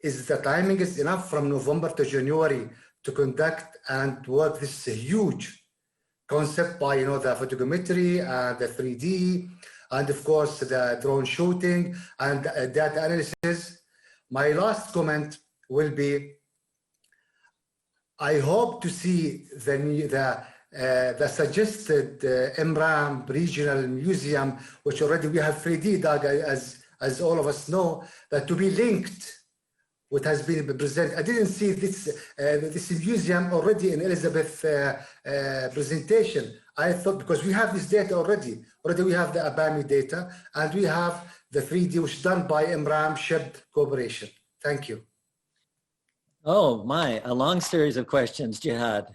is the timing is enough from November to January to conduct and work this huge concept by, the photogrammetry and the 3D, and of course the drone shooting and data analysis. My last comment will be, I hope to see the suggested Emram Regional Museum, which already we have 3D data, as all of us know, that to be linked what has been presented. I didn't see this museum already in Elizabeth presentation. I thought, because we have this data already we have the ABAMI data, and we have the 3D, which is done by Emram Shib Corporation. Thank you. Oh my, a long series of questions, Jihad.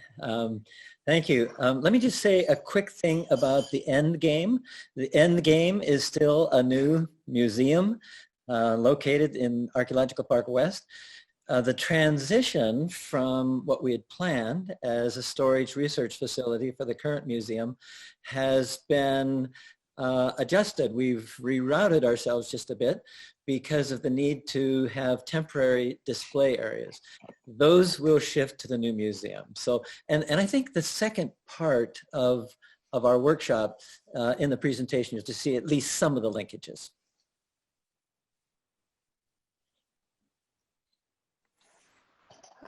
Thank you. Let me just say a quick thing about the end game. The end game is still a new museum located in Archaeological Park West. The transition from what we had planned as a storage research facility for the current museum has been adjusted. We've rerouted ourselves just a bit because of the need to have temporary display areas. Those will shift to the new museum. So, and I think the second part of our workshop in the presentation is to see at least some of the linkages.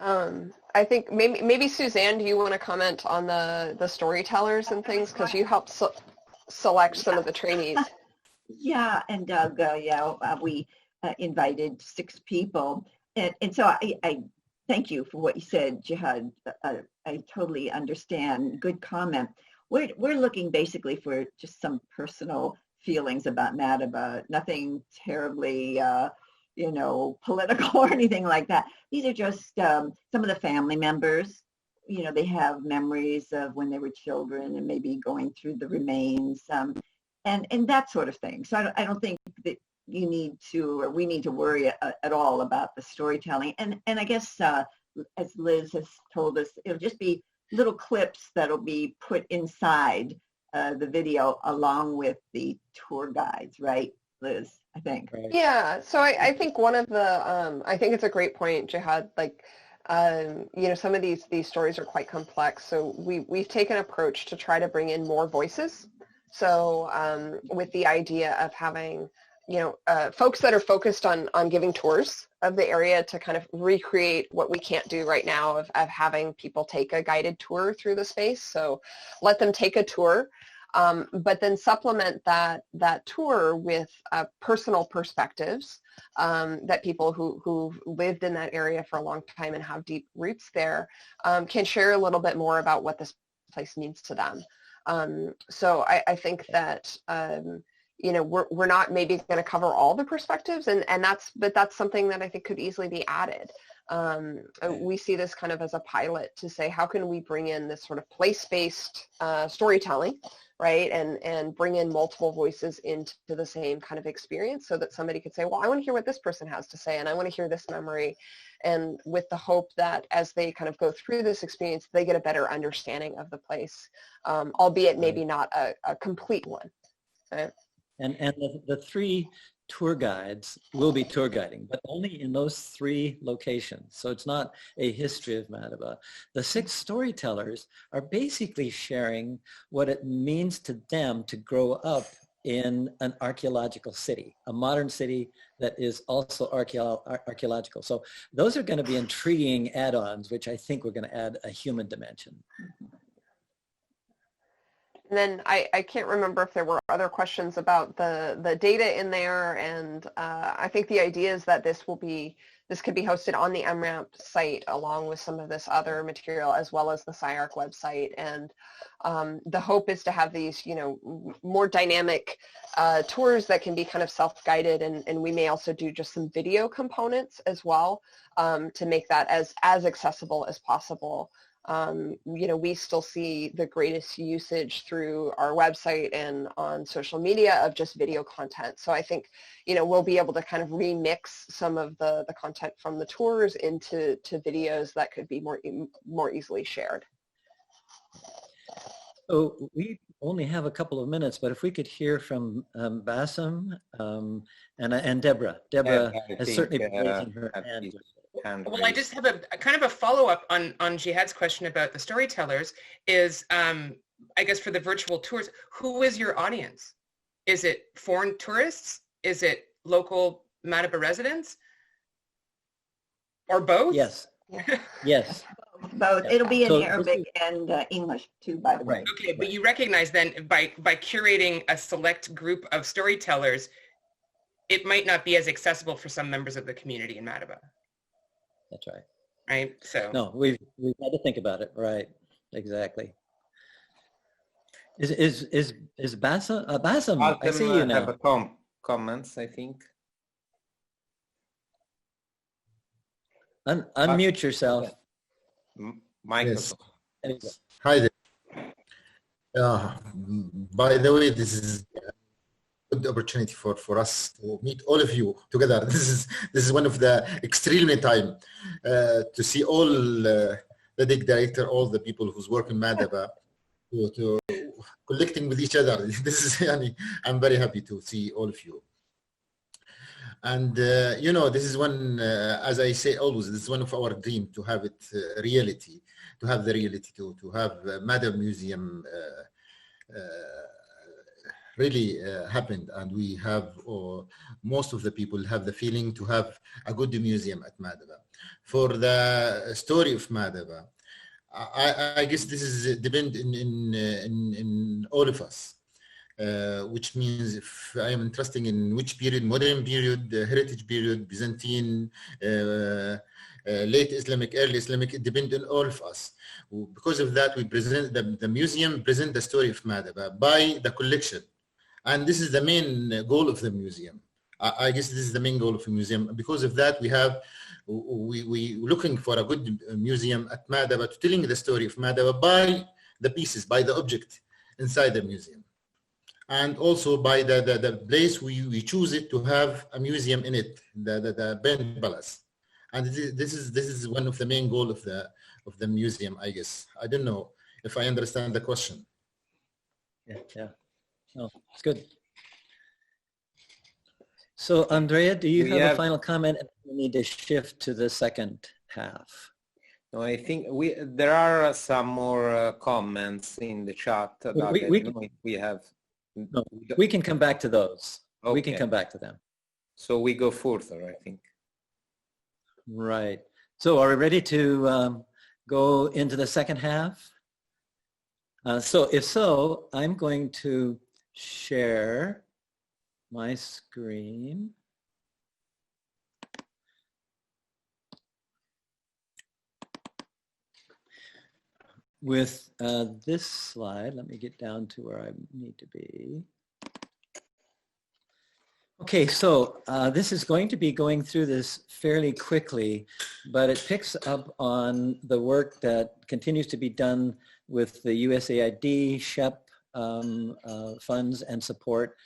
I think maybe Suzanne, do you want to comment on the storytellers and things, because you helped select some of the trainees? Yeah, and Doug, we invited 6 people, and so I thank you for what you said, Jihad. I totally understand. Good comment. We're looking basically for just some personal feelings about Madaba, nothing terribly, you know, political or anything like that. These are just some of the family members. You know, they have memories of when they were children and maybe going through the remains and that sort of thing. So I don't think that you need to, or we need to worry at all about the storytelling. And I guess, as Liz has told us, it'll just be little clips that'll be put inside the video along with the tour guides, right, Liz? I think. Right. Yeah, so I think one of the, I think it's a great point, Jihad, like, you know, some of these stories are quite complex. So we've taken an approach to try to bring in more voices. So with the idea of having, you know, folks that are focused on giving tours of the area to kind of recreate what we can't do right now of having people take a guided tour through the space. So let them take a tour, but then supplement that tour with personal perspectives that people who've lived in that area for a long time and have deep roots there can share a little bit more about what this place means to them. So I think that you know, we're not maybe going to cover all the perspectives, but that's something that I think could easily be added. We see this kind of as a pilot to say, how can we bring in this sort of place-based storytelling, right, and bring in multiple voices into the same kind of experience, so that somebody could say, well, I want to hear what this person has to say, and I want to hear this memory, and with the hope that as they kind of go through this experience, they get a better understanding of the place, albeit maybe not a complete one. Right? And the three tour guides will be tour guiding, but only in those three locations. So it's not a history of Madaba. The 6 storytellers are basically sharing what it means to them to grow up in an archaeological city, a modern city that is also archaeological. So those are going to be intriguing add-ons, which I think we're going to add a human dimension. And then I can't remember if there were other questions about the data in there, and I think the idea is that this could be hosted on the MRAMP site along with some of this other material, as well as the CyArk website. And the hope is to have these, you know, more dynamic tours that can be kind of self-guided, and we may also do just some video components as well to make that as accessible as possible. You know, we still see the greatest usage through our website and on social media of just video content. So I think, you know, we'll be able to kind of remix some of the content from the tours into videos that could be more easily shared. So we only have a couple of minutes, but if we could hear from Basem and Deborah. Deborah has certainly been raising her hand. Well, I just have a kind of a follow-up on Jihad's question about the storytellers is, I guess for the virtual tours, who is your audience? Is it foreign tourists? Is it local Madaba residents? Or both? Yes. Yes. Both. It'll be in Arabic and English too, by the way. Okay, but you recognize then by curating a select group of storytellers, it might not be as accessible for some members of the community in Madaba. That's right. Right. So no, we've had to think about it. Right. Exactly. Is Basem? I see you now. Have a comments, I think. Unmute yourself. Microphone. Yes. Hi there. By the way, this is good opportunity for us to meet all of you together. This is one of the extremely time to see all the dig director, all the people who's working Madaba to collecting with each other. This is I'm very happy to see all of you. And you know, this is one, as I say always, this is one of our dream to have it reality, to have the reality to have Madaba Museum really happened, and we have, most of the people have the feeling to have a good museum at Madaba. For the story of Madaba, I guess this is depend in all of us, which means if I am interested in which period, modern period, heritage period, Byzantine, late Islamic, early Islamic, it depends on all of us. Because of that, we present, the museum present the story of Madaba by the collection. And this is the main goal of the museum. I guess this is the main goal of the museum. Because of that, we looking for a good museum at Madaba to telling the story of Madaba by the pieces, by the object inside the museum. And also by the place we choose it to have a museum in it, the Ben Palace. And this is one of the main goal of the museum, I guess. I don't know if I understand the question. Yeah. No, it's good. So Andrea, do you have a final comment? We need to shift to the second half. No, I think there are some more comments in the chat. About we can come back to those. Okay. We can come back to them. So we go further, I think. Right. So are we ready to go into the second half? So if so, I'm going to share my screen. With this slide, let me get down to where I need to be. Okay, so this is going to be going through this fairly quickly, but it picks up on the work that continues to be done with the USAID, SHEP funds and support,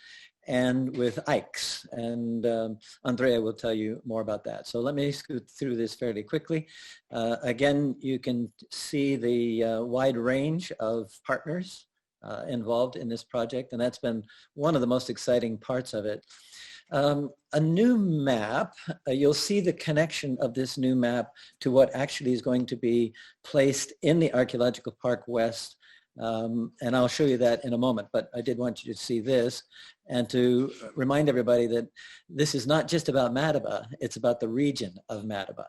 and with IKES. And Andrea will tell you more about that. So let me scoot through this fairly quickly. Again, you can see the wide range of partners involved in this project, and that's been one of the most exciting parts of it. A new map, you'll see the connection of this new map to what actually is going to be placed in the Archaeological Park West, and I'll show you that in a moment, but I did want you to see this and to remind everybody that this is not just about Madaba, it's about the region of Madaba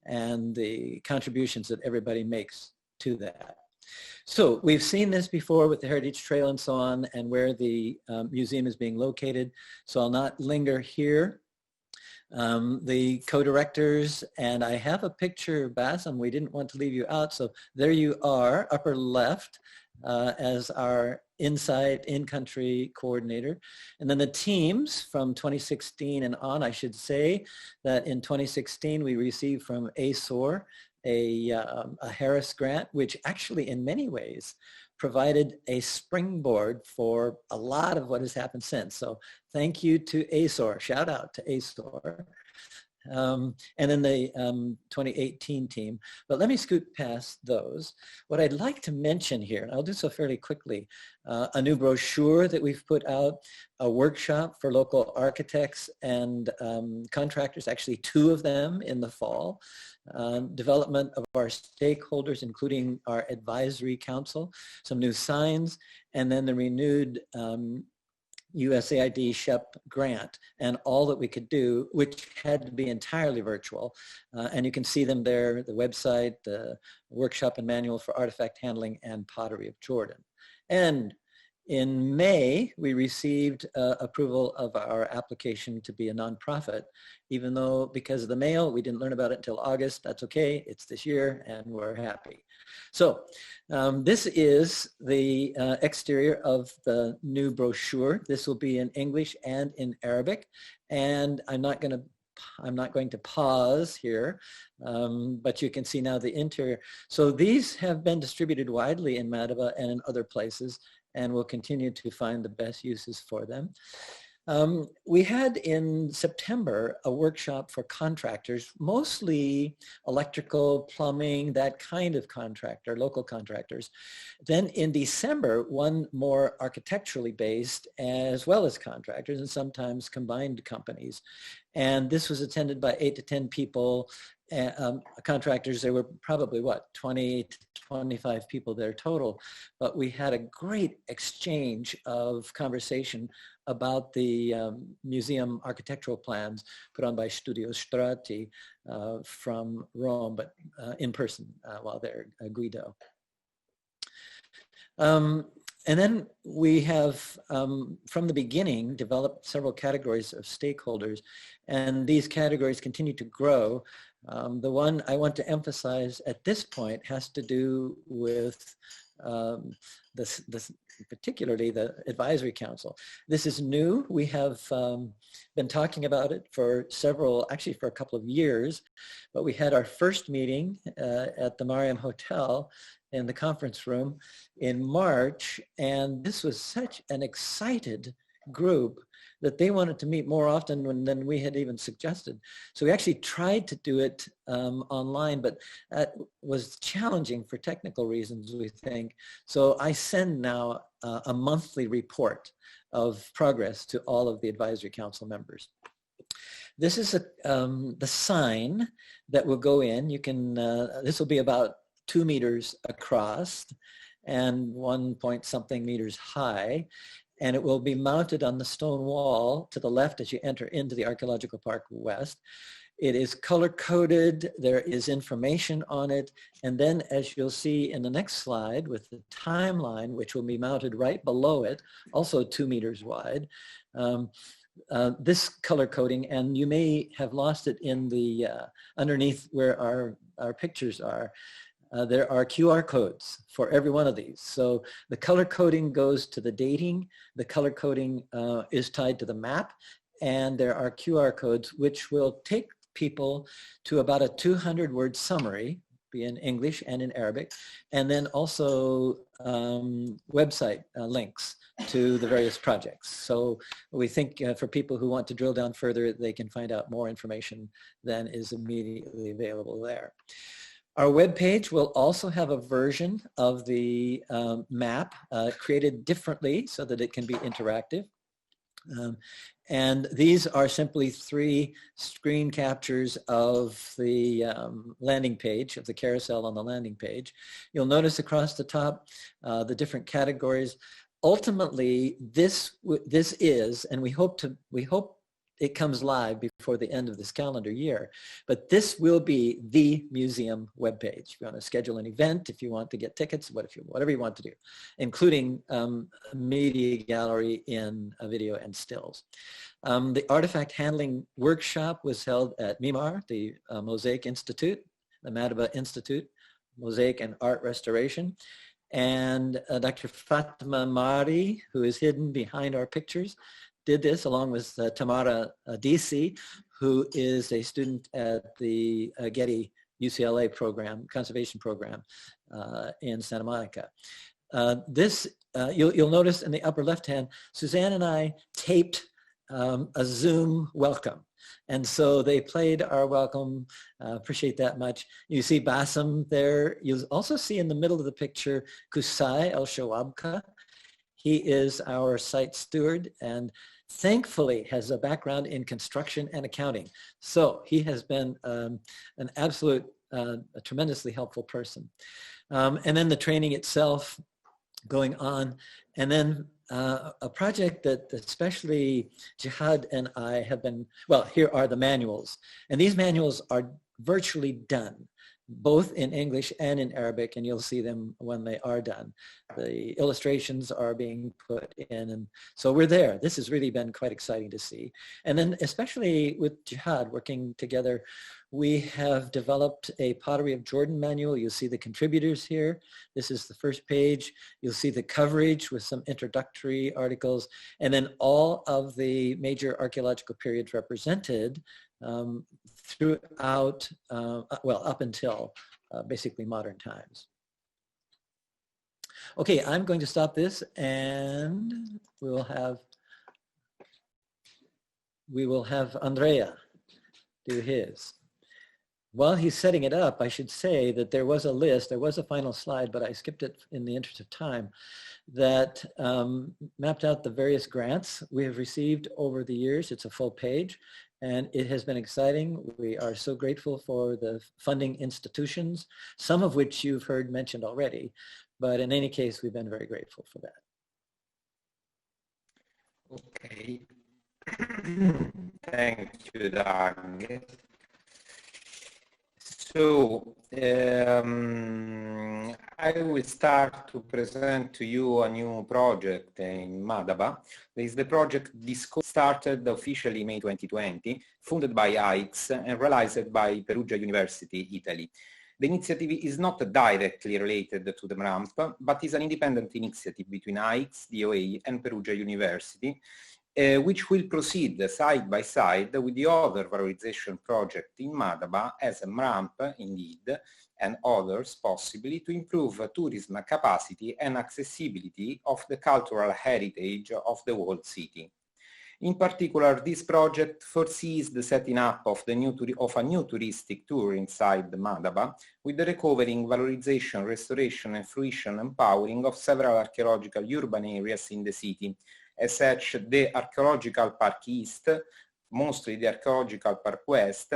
and the contributions that everybody makes to that. So we've seen this before with the Heritage Trail and so on, and where the museum is being located, so I'll not linger here. The co-directors, and I have a picture, Basem, we didn't want to leave you out, so there you are, upper left, as our in-country coordinator. And then the teams from 2016 and on, I should say that in 2016 we received from ASOR a Harris grant, which actually in many ways provided a springboard for a lot of what has happened since. So thank you to ASOR, shout out to ASOR. And then the 2018 team. But let me scoot past those. What I'd like to mention here, and I'll do so fairly quickly, a new brochure that we've put out, a workshop for local architects and contractors, actually 2 of them in the fall, development of our stakeholders, including our advisory council, some new signs, and then the renewed USAID SHEP grant and all that we could do, which had to be entirely virtual. And you can see them there, the website, the workshop and manual for artifact handling and pottery of Jordan. And in May, we received approval of our application to be a nonprofit, even though because of the mail, we didn't learn about it until August. That's okay, it's this year and we're happy. So this is the exterior of the new brochure. This will be in English and in Arabic, and I'm not going to pause here, but you can see now the interior. So these have been distributed widely in Madaba and in other places, and we'll continue to find the best uses for them. We had in September a workshop for contractors, mostly electrical, plumbing, that kind of contractor, local contractors. Then in December, one more architecturally based as well as contractors and sometimes combined companies. And this was attended by 8 to 10 people, contractors. There were probably, 20 to 25 people there total. But we had a great exchange of conversation about the museum architectural plans put on by Studio Strati from Rome, but in person while there, Guido. And then we have, from the beginning, developed several categories of stakeholders, and these categories continue to grow. The one I want to emphasize at this point has to do with particularly the Advisory Council. This is new. We have been talking about it for actually for a couple of years, but we had our first meeting at the Mariam Hotel in the conference room in March, and this was such an excited group that they wanted to meet more often than we had even suggested. So we actually tried to do it online, but that was challenging for technical reasons, we think. So I send now a monthly report of progress to all of the Advisory Council members. This is the sign that will go in. You can, this will be about 2 meters across and 1-point-something meters high. And it will be mounted on the stone wall to the left as you enter into the Archaeological Park West. It is color-coded, there is information on it, and then as you'll see in the next slide with the timeline, which will be mounted right below it, also 2 meters wide, this color coding, and you may have lost it in the underneath where our pictures are. There are QR codes for every one of these. So the color coding goes to the dating, the color coding is tied to the map, and there are QR codes which will take people to about a 200-word summary, be in English and in Arabic, and then also website links to the various projects. So we think for people who want to drill down further, they can find out more information than is immediately available there. Our webpage will also have a version of the map created differently so that it can be interactive. And these are simply 3 screen captures of the landing page, of the carousel on the landing page. You'll notice across the top the different categories. Ultimately, this is, and we hope it comes live before the end of this calendar year, but this will be the museum webpage. If you want to schedule an event, if you want to get tickets, whatever you want to do, including a media gallery in a video and stills. The artifact handling workshop was held at MIMAR, the Mosaic Institute, the Madaba Institute, Mosaic and Art Restoration. And Dr. Fatima Mari, who is hidden behind our pictures, did this along with Tamara DC, who is a student at the Getty UCLA program, conservation program in Santa Monica. You'll notice in the upper left hand, Suzanne and I taped a Zoom welcome. And so they played our welcome, appreciate that much. You see Basem there. You'll also see in the middle of the picture, Kusai El-Shawabka. He is our site steward and thankfully has a background in construction and accounting. So he has been an absolute, a tremendously helpful person. And then the training itself going on. And then a project that especially Jihad and I have been, well, here are the manuals. And these manuals are virtually done, both in English and in Arabic, and you'll see them when they are done. The illustrations are being put in, and so we're there. This has really been quite exciting to see. And then especially with Jihad working together, we have developed a Pottery of Jordan manual. You'll see the contributors here. This is the first page. You'll see the coverage with some introductory articles, and then all of the major archaeological periods represented throughout, well, up until basically modern times. Okay, I'm going to stop this and we will have Andrea do his. While he's setting it up, I should say that there was a list, there was a final slide, but I skipped it in the interest of time, that mapped out the various grants we have received over the years. It's a full page. And it has been exciting. We are so grateful for the funding institutions, some of which you've heard mentioned already, but in any case, we've been very grateful for that. Okay. Thank you, Doug. So I I will start to present to you a new project in Madaba. This is the project started officially May 2020, funded by AIX and realized by Perugia University, Italy. The initiative is not directly related to the MRAMP, but is an independent initiative between AIX, DOA, and Perugia University, which will proceed side by side with the other valorization project in Madaba as a MRAMP, indeed, and others possibly to improve tourism capacity and accessibility of the cultural heritage of the whole city. In particular, this project foresees the setting up of a new touristic tour inside Madaba, with the recovering, valorization, restoration, and fruition empowering of several archaeological urban areas in the city. As such, the Archaeological Park East, mostly the Archaeological Park West,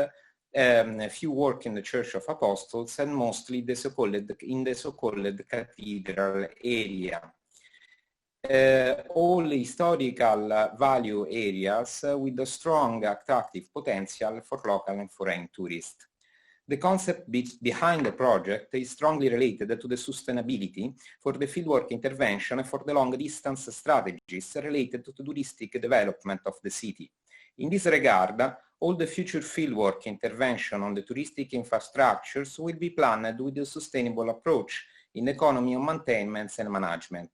a few work in the Church of Apostles, and mostly in the so-called cathedral area. All historical value areas with a strong attractive potential for local and foreign tourists. The concept behind the project is strongly related to the sustainability for the fieldwork intervention and for the long-distance strategies related to the touristic development of the city. In this regard, all the future fieldwork intervention on the touristic infrastructures will be planned with a sustainable approach in economy of maintenance and management.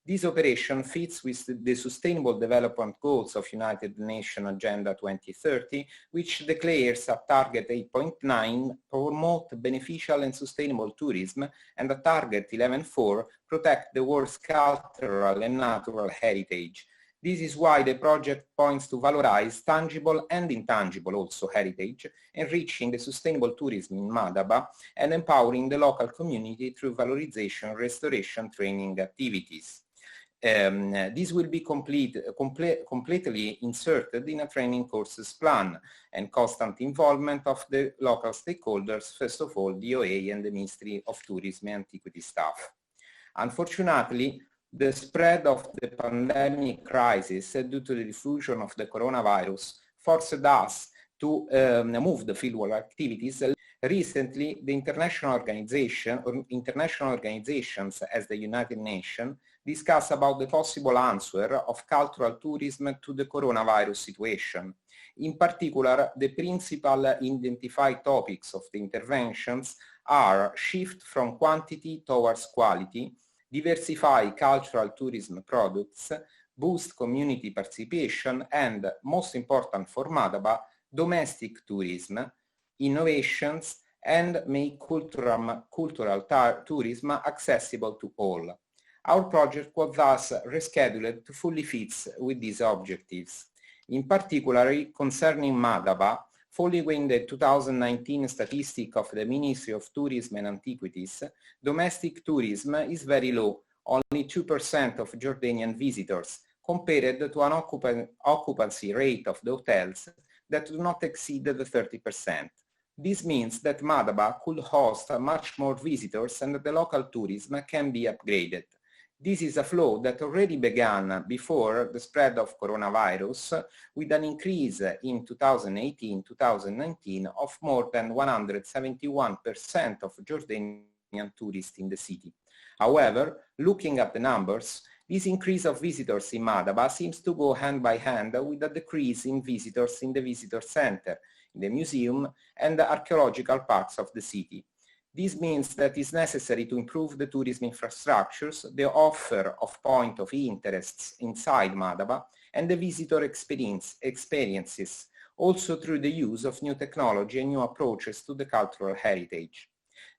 This operation fits with the Sustainable Development Goals of United Nations Agenda 2030, which declares a target 8.9 promote beneficial and sustainable tourism, and a target 11.4 protect the world's cultural and natural heritage. This is why the project points to valorize tangible and intangible also heritage, enriching the sustainable tourism in Madaba and empowering the local community through valorization, restoration, training activities. This will be completely inserted in a training courses plan and constant involvement of the local stakeholders, first of all DOA and the Ministry of Tourism and Antiquities staff. Unfortunately, the spread of the pandemic crisis due to the diffusion of the coronavirus forced us to move the fieldwork activities. Recently, the international organizations as the United Nations discuss about the possible answer of cultural tourism to the coronavirus situation. In particular, the principal identified topics of the interventions are shift from quantity towards quality, diversify cultural tourism products, boost community participation, and, most important for Madaba, domestic tourism, innovations, and make cultural tourism accessible to all. Our project was thus rescheduled to fully fit with these objectives. In particular, concerning Madaba, following the 2019 statistic of the Ministry of Tourism and Antiquities, domestic tourism is very low, only 2% of Jordanian visitors, compared to an occupancy rate of the hotels that do not exceed the 30%. This means that Madaba could host much more visitors and that the local tourism can be upgraded. This is a flow that already began before the spread of coronavirus, with an increase in 2018-2019 of more than 171% of Jordanian tourists in the city. However, looking at the numbers, this increase of visitors in Madaba seems to go hand by hand with a decrease in visitors in the visitor center, in the museum, and the archaeological parts of the city. This means that it's necessary to improve the tourism infrastructures, the offer of point of interests inside Madaba, and the visitor experiences, also through the use of new technology and new approaches to the cultural heritage.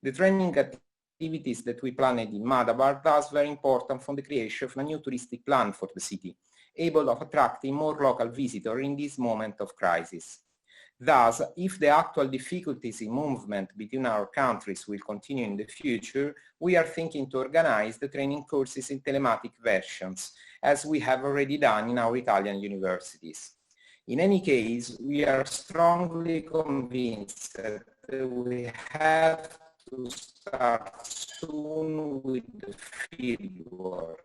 The training activities that we planned in Madaba are thus very important for the creation of a new touristic plan for the city, able of attracting more local visitors in this moment of crisis. Thus, if the actual difficulties in movement between our countries will continue in the future, we are thinking to organize the training courses in telematic versions, as we have already done in our Italian universities. In any case, we are strongly convinced that we have to start soon with the fieldwork.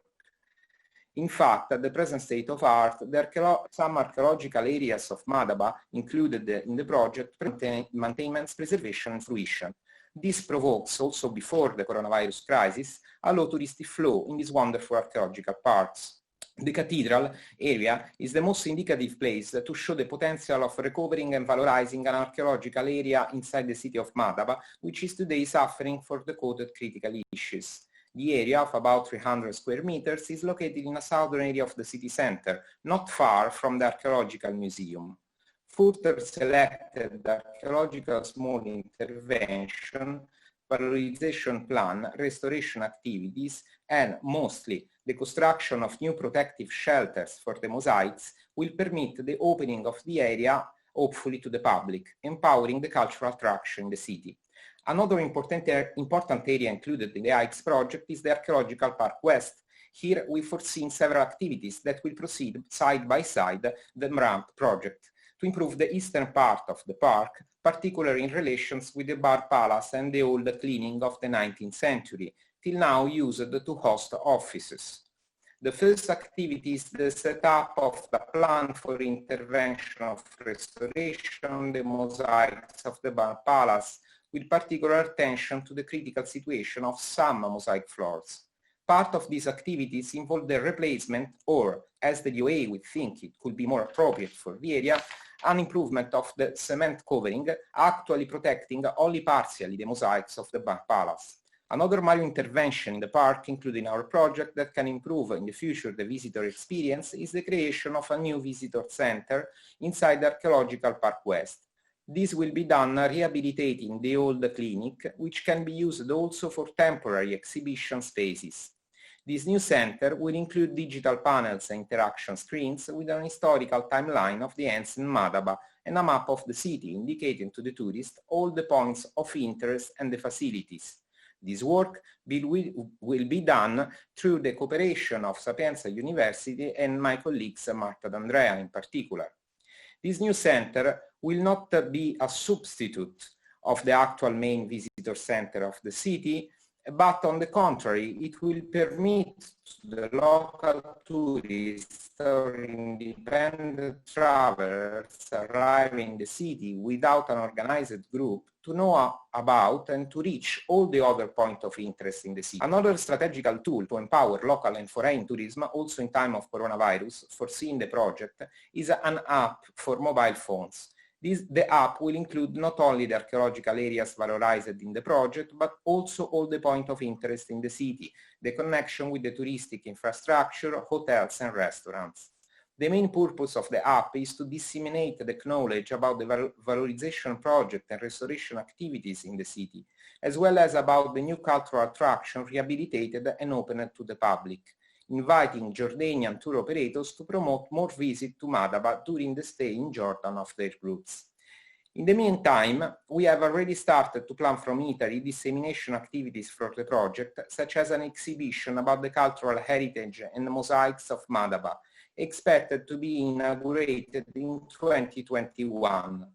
In fact, at the present state of art, some archaeological areas of Madaba included in the project maintenance, preservation, and fruition. This provokes, also before the coronavirus crisis, a low touristic flow in these wonderful archaeological parks. The cathedral area is the most indicative place to show the potential of recovering and valorizing an archaeological area inside the city of Madaba, which is today suffering for the quoted critical issues. The area of about 300 square meters is located in a southern area of the city center, not far from the Archaeological Museum. Further selected the archaeological small intervention, valorization plan, restoration activities, and mostly the construction of new protective shelters for the mosaics will permit the opening of the area, hopefully to the public, empowering the cultural attraction in the city. Another important area included in the AIX project is the Archaeological Park West. Here we foresee several activities that will proceed side by side the MRAMP project to improve the eastern part of the park, particularly in relations with the Bar Palace and the old cleaning of the 19th century, till now used to host offices. The first activity is the setup of the plan for intervention of restoration, the mosaics of the Bar Palace, with particular attention to the critical situation of some mosaic floors. Part of these activities involve the replacement, or as the UA would think it could be more appropriate for the area, an improvement of the cement covering, actually protecting only partially the mosaics of the Bar Palace. Another minor intervention in the park, including our project, that can improve in the future the visitor experience is the creation of a new visitor center inside the Archaeological Park West. This will be done rehabilitating the old clinic, which can be used also for temporary exhibition spaces. This new center will include digital panels and interaction screens with an historical timeline of the ancient Madaba and a map of the city indicating to the tourist all the points of interest and the facilities. This work will be done through the cooperation of Sapienza University and my colleagues Marta D'Andrea in particular. This new center will not be a substitute of the actual main visitor center of the city, but on the contrary, it will permit the local tourists or independent travelers arriving in the city without an organized group to know about and to reach all the other points of interest in the city. Another strategical tool to empower local and foreign tourism, also in time of coronavirus, foreseen in the project, is an app for mobile phones. The app will include not only the archaeological areas valorized in the project, but also all the points of interest in the city, the connection with the touristic infrastructure, hotels and restaurants. The main purpose of the app is to disseminate the knowledge about the valorization project and restoration activities in the city, as well as about the new cultural attraction rehabilitated and opened to the public, inviting Jordanian tour operators to promote more visits to Madaba during the stay in Jordan of their groups. In the meantime, we have already started to plan from Italy dissemination activities for the project, such as an exhibition about the cultural heritage and mosaics of Madaba, expected to be inaugurated in 2021.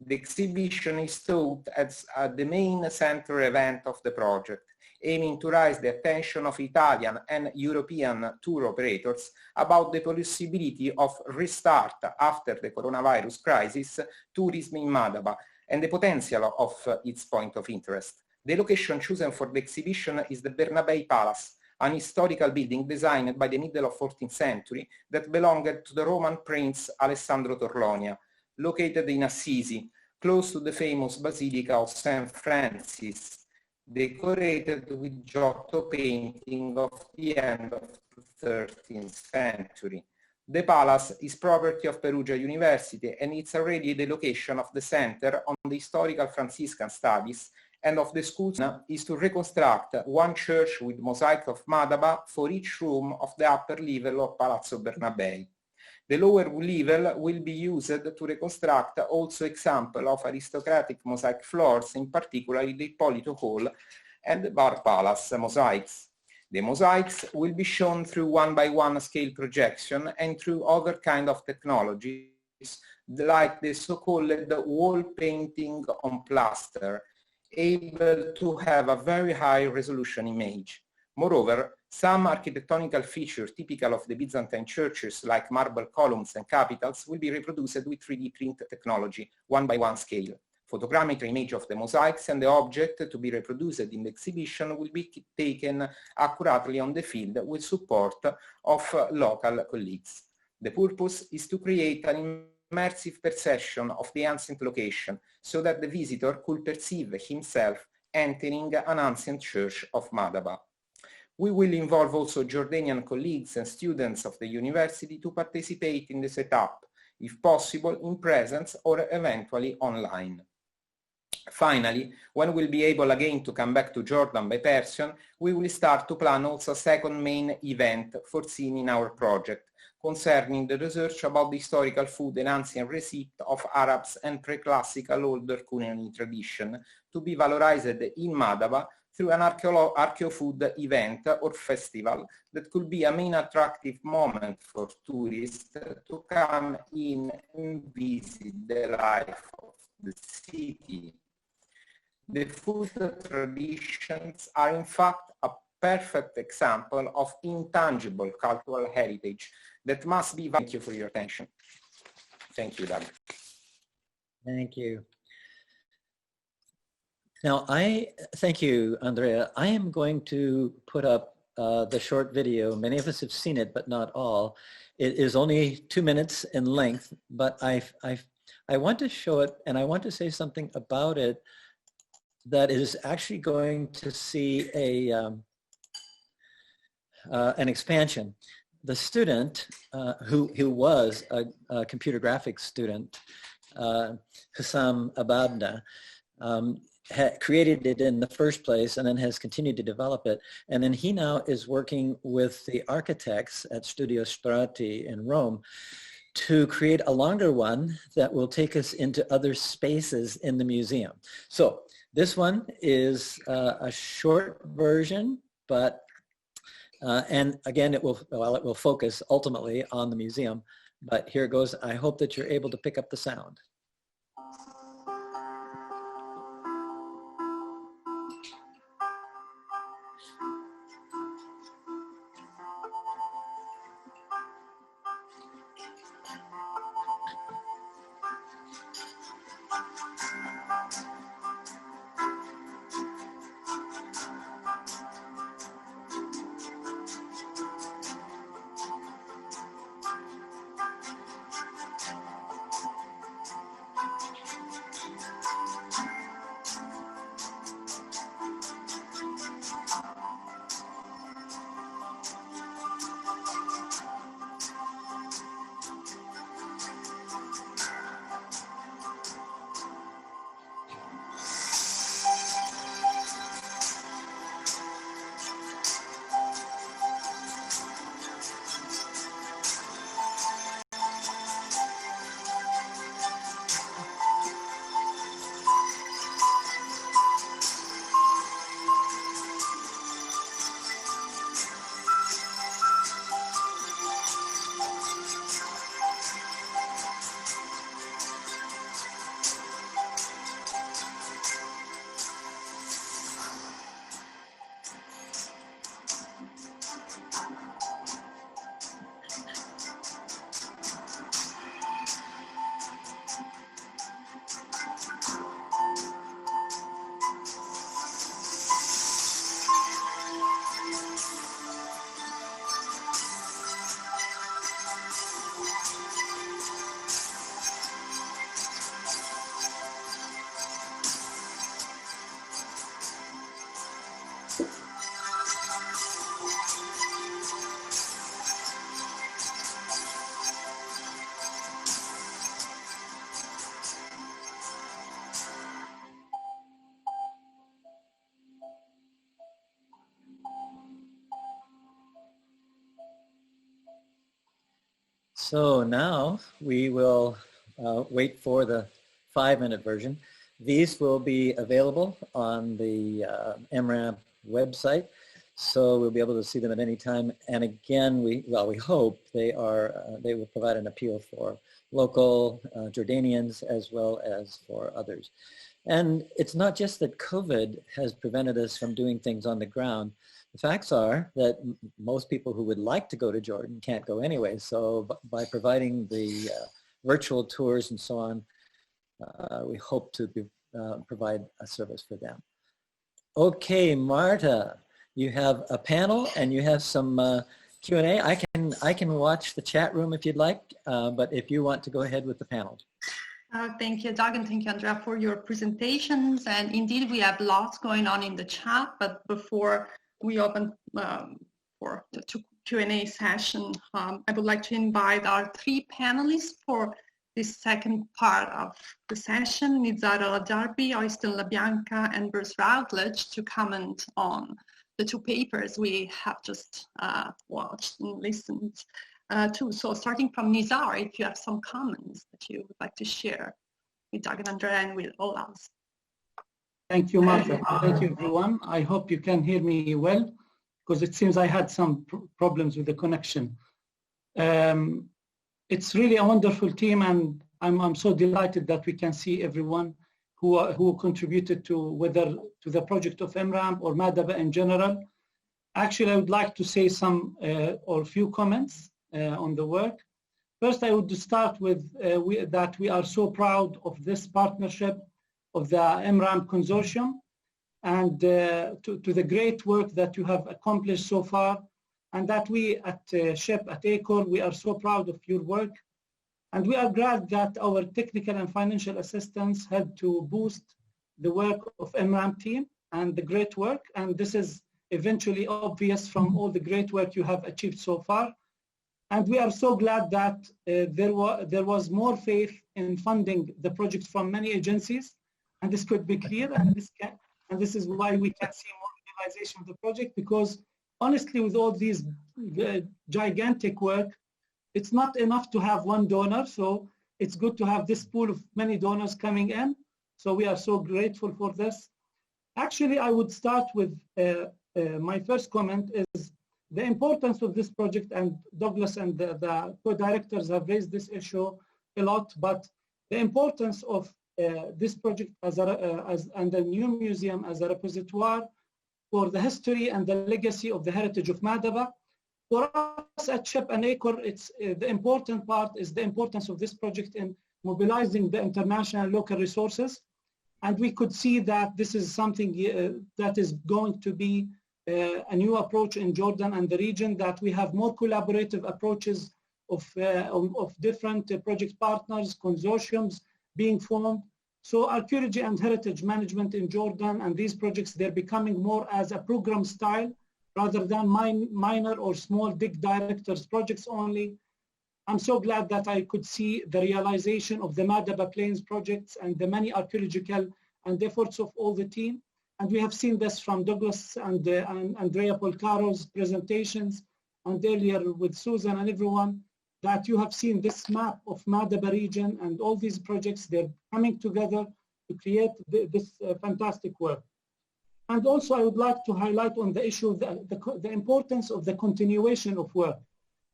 The exhibition is thought as the main center event of the project, aiming to raise the attention of Italian and European tour operators about the possibility of restart after the coronavirus crisis tourism in Madaba and the potential of its point of interest. The location chosen for the exhibition is the Bernabei Palace, an historical building designed by the middle of 14th century that belonged to the Roman prince Alessandro Torlonia, located in Assisi, close to the famous Basilica of St. Francis, decorated with Giotto painting of the end of the 13th century. The palace is property of Perugia University, and it's already the location of the Center on the Historical Franciscan Studies, and of the school is to reconstruct one church with mosaic of Madaba for each room of the upper level of Palazzo Bernabei. The lower level will be used to reconstruct also example of aristocratic mosaic floors, in particular the Ippolito Hall and the Bar Palace mosaics. The mosaics will be shown through 1:1 scale projection and through other kind of technologies, like the so-called wall painting on plaster, able to have a very high resolution image. Moreover, some architectonical features typical of the Byzantine churches, like marble columns and capitals, will be reproduced with 3D print technology, 1:1 scale. Photogrammetry image of the mosaics and the object to be reproduced in the exhibition will be taken accurately on the field with support of local colleagues. The purpose is to create an immersive perception of the ancient location so that the visitor could perceive himself entering an ancient church of Madaba. We will involve also Jordanian colleagues and students of the university to participate in the setup, if possible in presence or eventually online. Finally, when we'll be able again to come back to Jordan by person, we will start to plan also a second main event foreseen in our project concerning the research about the historical food and ancient receipt of Arabs and pre-classical older culinary tradition to be valorized in Madaba through an archeo-food event or festival that could be a main attractive moment for tourists to come in and visit the life of the city. The food traditions are in fact a perfect example of intangible cultural heritage that must be. Thank you for your attention. Thank you, Doug. Thank you. Now, thank you, Andrea. I am going to put up the short video. Many of us have seen it, but not all. It is only 2 minutes in length, but I want to show it, and I want to say something about it that is actually going to see an expansion. The student who was a computer graphics student, Hussam Ababna, created it in the first place and then has continued to develop it. And then he now is working with the architects at Studio Strati in Rome to create a longer one that will take us into other spaces in the museum. So this one is a short version, but and again, it will focus ultimately on the museum. But here it goes. I hope that you're able to pick up the sound. So now we will wait for the 5-minute version. These will be available on the MRAMP website, so we'll be able to see them at any time. And again, we hope they will provide an appeal for local Jordanians as well as for others. And it's not just that COVID has prevented us from doing things on the ground. The facts are that most people who would like to go to Jordan can't go anyway. So by providing the virtual tours and so on, we hope to provide a service for them. Okay, Marta, you have a panel and you have some Q&A. I can watch the chat room if you'd like, but if you want to go ahead with the panel. Thank you, Doug, and thank you, Andrea, for your presentations. And indeed, we have lots going on in the chat, but before we open for the Q&A session, I would like to invite our three panelists for this second part of the session, Nizara Darby, Oysten LaBianca, and Bruce Routledge, to comment on the two papers we have just watched and listened to. So starting from Nizar, if you have some comments that you would like to share with Doug and Andrea and with all us. Thank you, Marta. Thank you, everyone. I hope you can hear me well, because it seems I had some problems with the connection. It's really a wonderful team, and I'm so delighted that we can see everyone who contributed to the project of MRAMP or Madaba in general. Actually, I would like to say some or a few comments on the work. First, I would start with that we are so proud of this partnership of the MRAMP consortium and to the great work that you have accomplished so far, and that we at SHIP, at ACOR, we are so proud of your work. And we are glad that our technical and financial assistance helped to boost the work of MRAMP team and the great work. And this is eventually obvious from all the great work you have achieved so far. And we are so glad that there was more faith in funding the project from many agencies. And this could be clear, and this is why we can see more realization of the project, because honestly, with all these gigantic work, it's not enough to have one donor. So it's good to have this pool of many donors coming in. So we are so grateful for this. Actually, I would start with my first comment is the importance of this project, and Douglas and the co-directors have raised this issue a lot, but the importance of this project and the new museum as a repository for the history and the legacy of the heritage of Madaba. For us at SHIP and ACOR, it's the important part is the importance of this project in mobilizing the international and local resources. And we could see that this is something that is going to be a new approach in Jordan and the region, that we have more collaborative approaches of different project partners, consortiums being formed. So archaeology and heritage management in Jordan and these projects, they're becoming more as a program style rather than minor or small dig directors projects only. I'm so glad that I could see the realization of the Madaba Plains projects and the many archaeological and efforts of all the team. And we have seen this from Douglas and Andrea Polcaro's presentations, and earlier with Susan and everyone, that you have seen this map of Madaba region and all these projects, they're coming together to create this fantastic work. And also I would like to highlight on the issue of the importance of the continuation of work,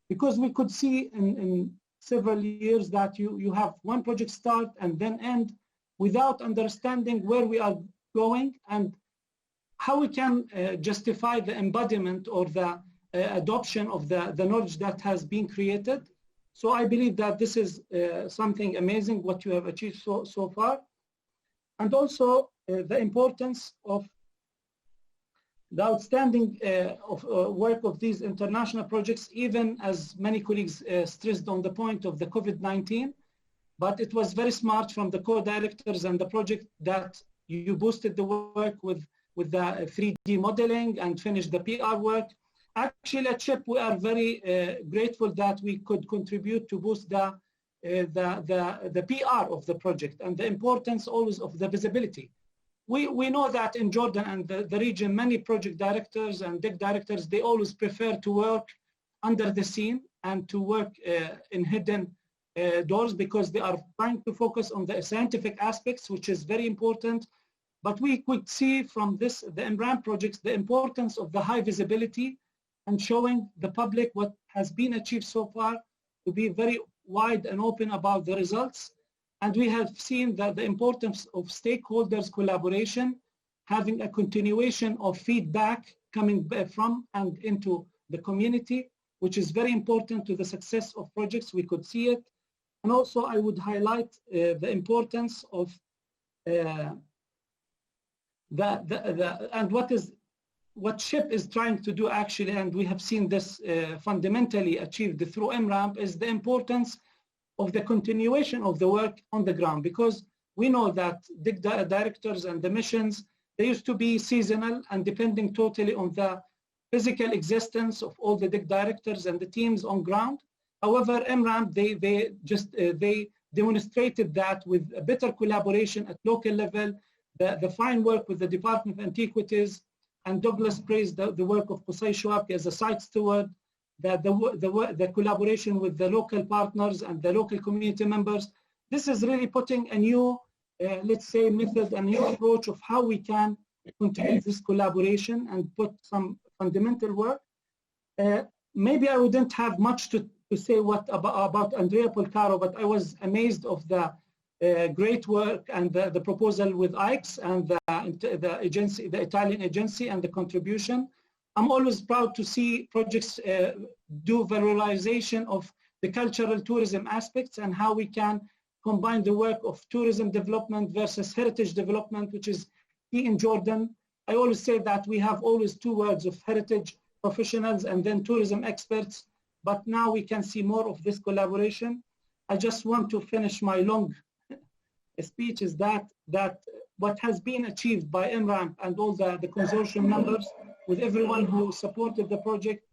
because we could see in several years that you have one project start and then end without understanding where we are going and how we can justify the embodiment or the adoption of the knowledge that has been created. So I believe that this is something amazing what you have achieved so far. And also the importance of the outstanding work of these international projects, even as many colleagues stressed on the point of the COVID-19, but it was very smart from the co-directors and the project that you boosted the work with the 3D modeling and finished the PR work. Actually at SHIP, we are very grateful that we could contribute to boost the PR of the project and the importance always of the visibility. We know that in Jordan and the region, many project directors and dig directors, they always prefer to work under the scene and to work in hidden doors, because they are trying to focus on the scientific aspects, which is very important. But we could see from this, the MRAMP projects, the importance of the high visibility and showing the public what has been achieved so far, to be very wide and open about the results. And we have seen that the importance of stakeholders collaboration, having a continuation of feedback coming from and into the community, which is very important to the success of projects. We could see it. And also I would highlight the importance of and what SHIP is trying to do actually, and we have seen this fundamentally achieved through MRAMP, is the importance of the continuation of the work on the ground, because we know that dig directors and the missions, they used to be seasonal and depending totally on the physical existence of all the dig directors and the teams on ground. However, MRAMP, they demonstrated that with a better collaboration at local level, the fine work with the Department of Antiquities, and Douglas praised the work of Qusay Shwabki as a site steward, the collaboration with the local partners and the local community members. This is really putting a new, let's say, method, a new approach of how we can continue this collaboration and put some fundamental work. Maybe I wouldn't have much to say about Andrea Polcaro, but I was amazed of the great work and the proposal with IX and the agency, the Italian agency, and the contribution. I'm always proud to see projects do valorization of the cultural tourism aspects and how we can combine the work of tourism development versus heritage development, which is key in Jordan. I always say that we have always two words of heritage professionals and then tourism experts, but now we can see more of this collaboration. I just want to finish my long speech is that what has been achieved by MRAMP and all the consortium members with everyone who supported the project,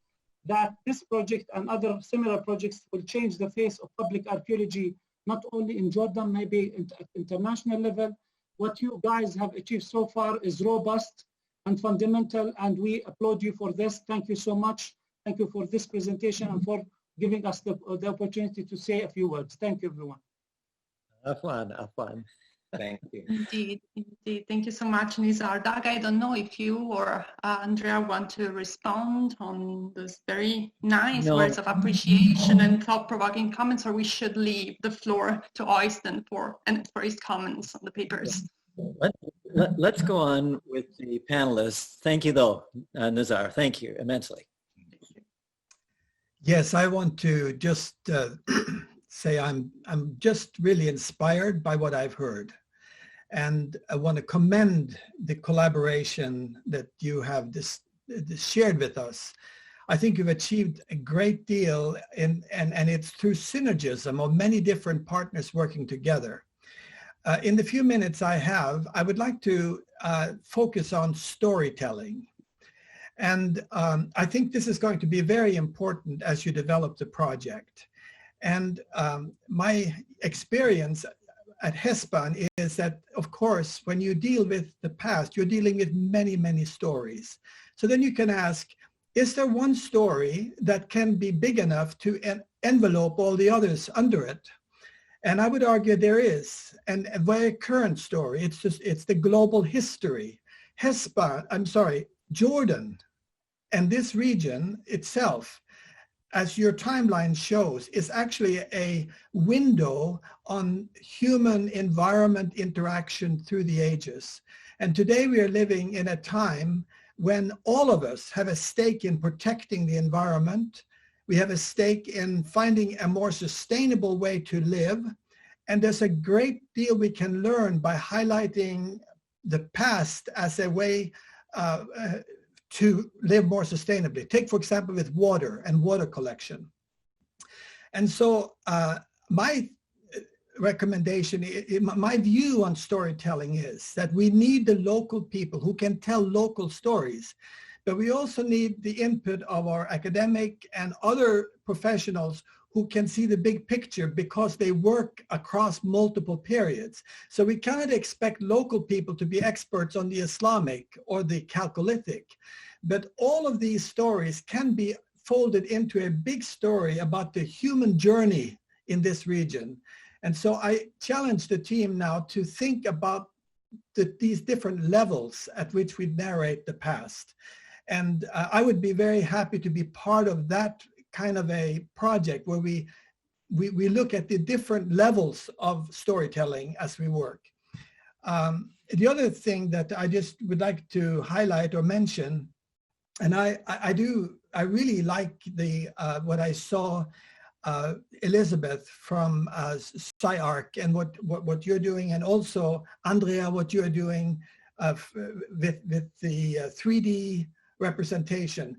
that this project and other similar projects will change the face of public archaeology, not only in Jordan, maybe at international level. What you guys have achieved so far is robust and fundamental, and we applaud you for this. Thank you so much. Thank you for this presentation and for giving us the opportunity to say a few words. Thank you, everyone. Afwan. Thank you. Indeed. Thank you so much, Nizar. Doug, I don't know if you or Andrea want to respond on this very nice words of appreciation and thought-provoking comments, or we should leave the floor to Oysten for his comments on the papers. Let's go on with the panelists. Thank you, though, Nizar. Thank you immensely. Yes, I want to just say I'm just really inspired by what I've heard. And I want to commend the collaboration that you have shared with us. I think you've achieved a great deal, and it's through synergism of many different partners working together. In the few minutes I have, I would like to focus on storytelling. And I think this is going to be very important as you develop the project. And my experience at HESPAN is that, of course, when you deal with the past, you're dealing with many, many stories. So then you can ask, is there one story that can be big enough to envelope all the others under it? And I would argue there is, and a very current story. It's the global history. Jordan and this region itself, as your timeline shows, is actually a window on human environment interaction through the ages. And today we are living in a time when all of us have a stake in protecting the environment. We have a stake in finding a more sustainable way to live. And there's a great deal we can learn by highlighting the past as a way to live more sustainably. Take, for example, with water and water collection. And so my recommendation, my view on storytelling is that we need the local people who can tell local stories, but we also need the input of our academic and other professionals who can see the big picture because they work across multiple periods. So we cannot expect local people to be experts on the Islamic or the Chalcolithic, but all of these stories can be folded into a big story about the human journey in this region. And so I challenge the team now to think about these different levels at which we narrate the past. And I would be very happy to be part of that kind of a project where we look at the different levels of storytelling as we work. The other thing that I just would like to highlight or mention, and I really like what I saw, Elizabeth from CyArk and what you're doing, and also Andrea, what you're doing with the 3D representation.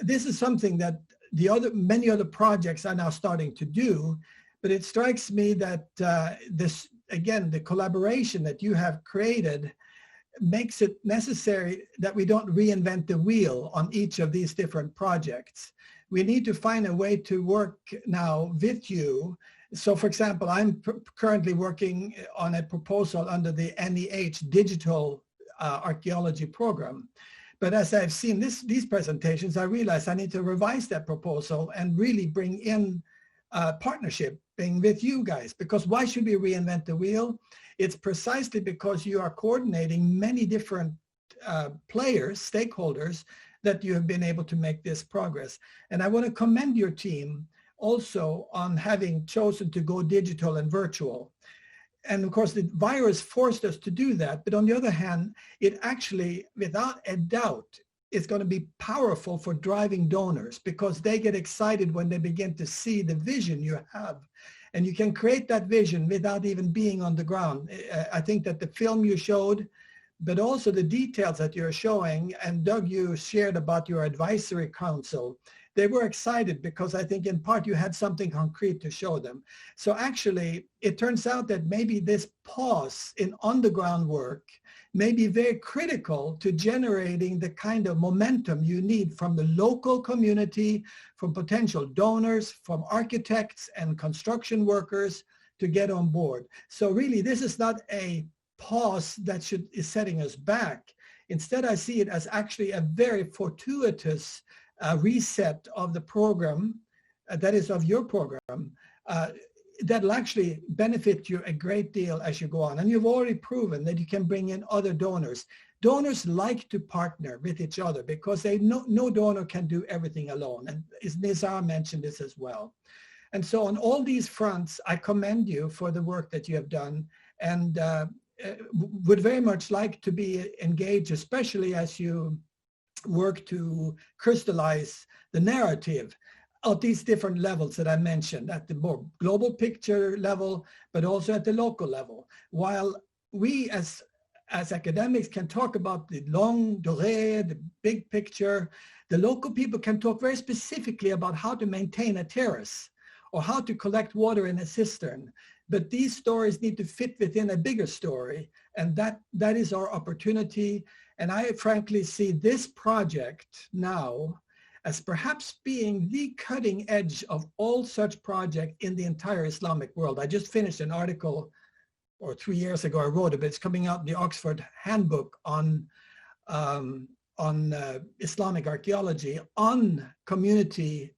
This is something that many other projects are now starting to do, but it strikes me that the collaboration that you have created makes it necessary that we don't reinvent the wheel on each of these different projects. We need to find a way to work now with you. So for example, I'm currently working on a proposal under the NEH digital archaeology program. But as I've seen these presentations, I realized I need to revise that proposal and really bring in partnership with you guys, because why should we reinvent the wheel? It's precisely because you are coordinating many different players, stakeholders, that you have been able to make this progress. And I want to commend your team also on having chosen to go digital and virtual. And of course, the virus forced us to do that. But on the other hand, it actually, without a doubt, is going to be powerful for driving donors, because they get excited when they begin to see the vision you have. And you can create that vision without even being on the ground. I think that the film you showed, but also the details that you're showing, and Doug, you shared about your advisory council, they were excited because I think in part you had something concrete to show them. So actually, it turns out that maybe this pause in on-the-ground work may be very critical to generating the kind of momentum you need from the local community, from potential donors, from architects and construction workers to get on board. So really, this is not a pause that is setting us back. Instead, I see it as actually a very fortuitous reset of the program, that is of your program, that'll actually benefit you a great deal as you go on. And you've already proven that you can bring in other donors. Donors like to partner with each other because no donor can do everything alone. And Nizar mentioned this as well. And so on all these fronts, I commend you for the work that you have done, and would very much like to be engaged, especially as you work to crystallize the narrative of these different levels that I mentioned, at the more global picture level, but also at the local level. While we as academics can talk about the longue durée, the big picture, the local people can talk very specifically about how to maintain a terrace or how to collect water in a cistern. But these stories need to fit within a bigger story, and that is our opportunity. And I frankly see this project now as perhaps being the cutting edge of all such projects in the entire Islamic world. I just finished an article, or 3 years ago I wrote it, but it's coming out in the Oxford Handbook on Islamic archaeology, on community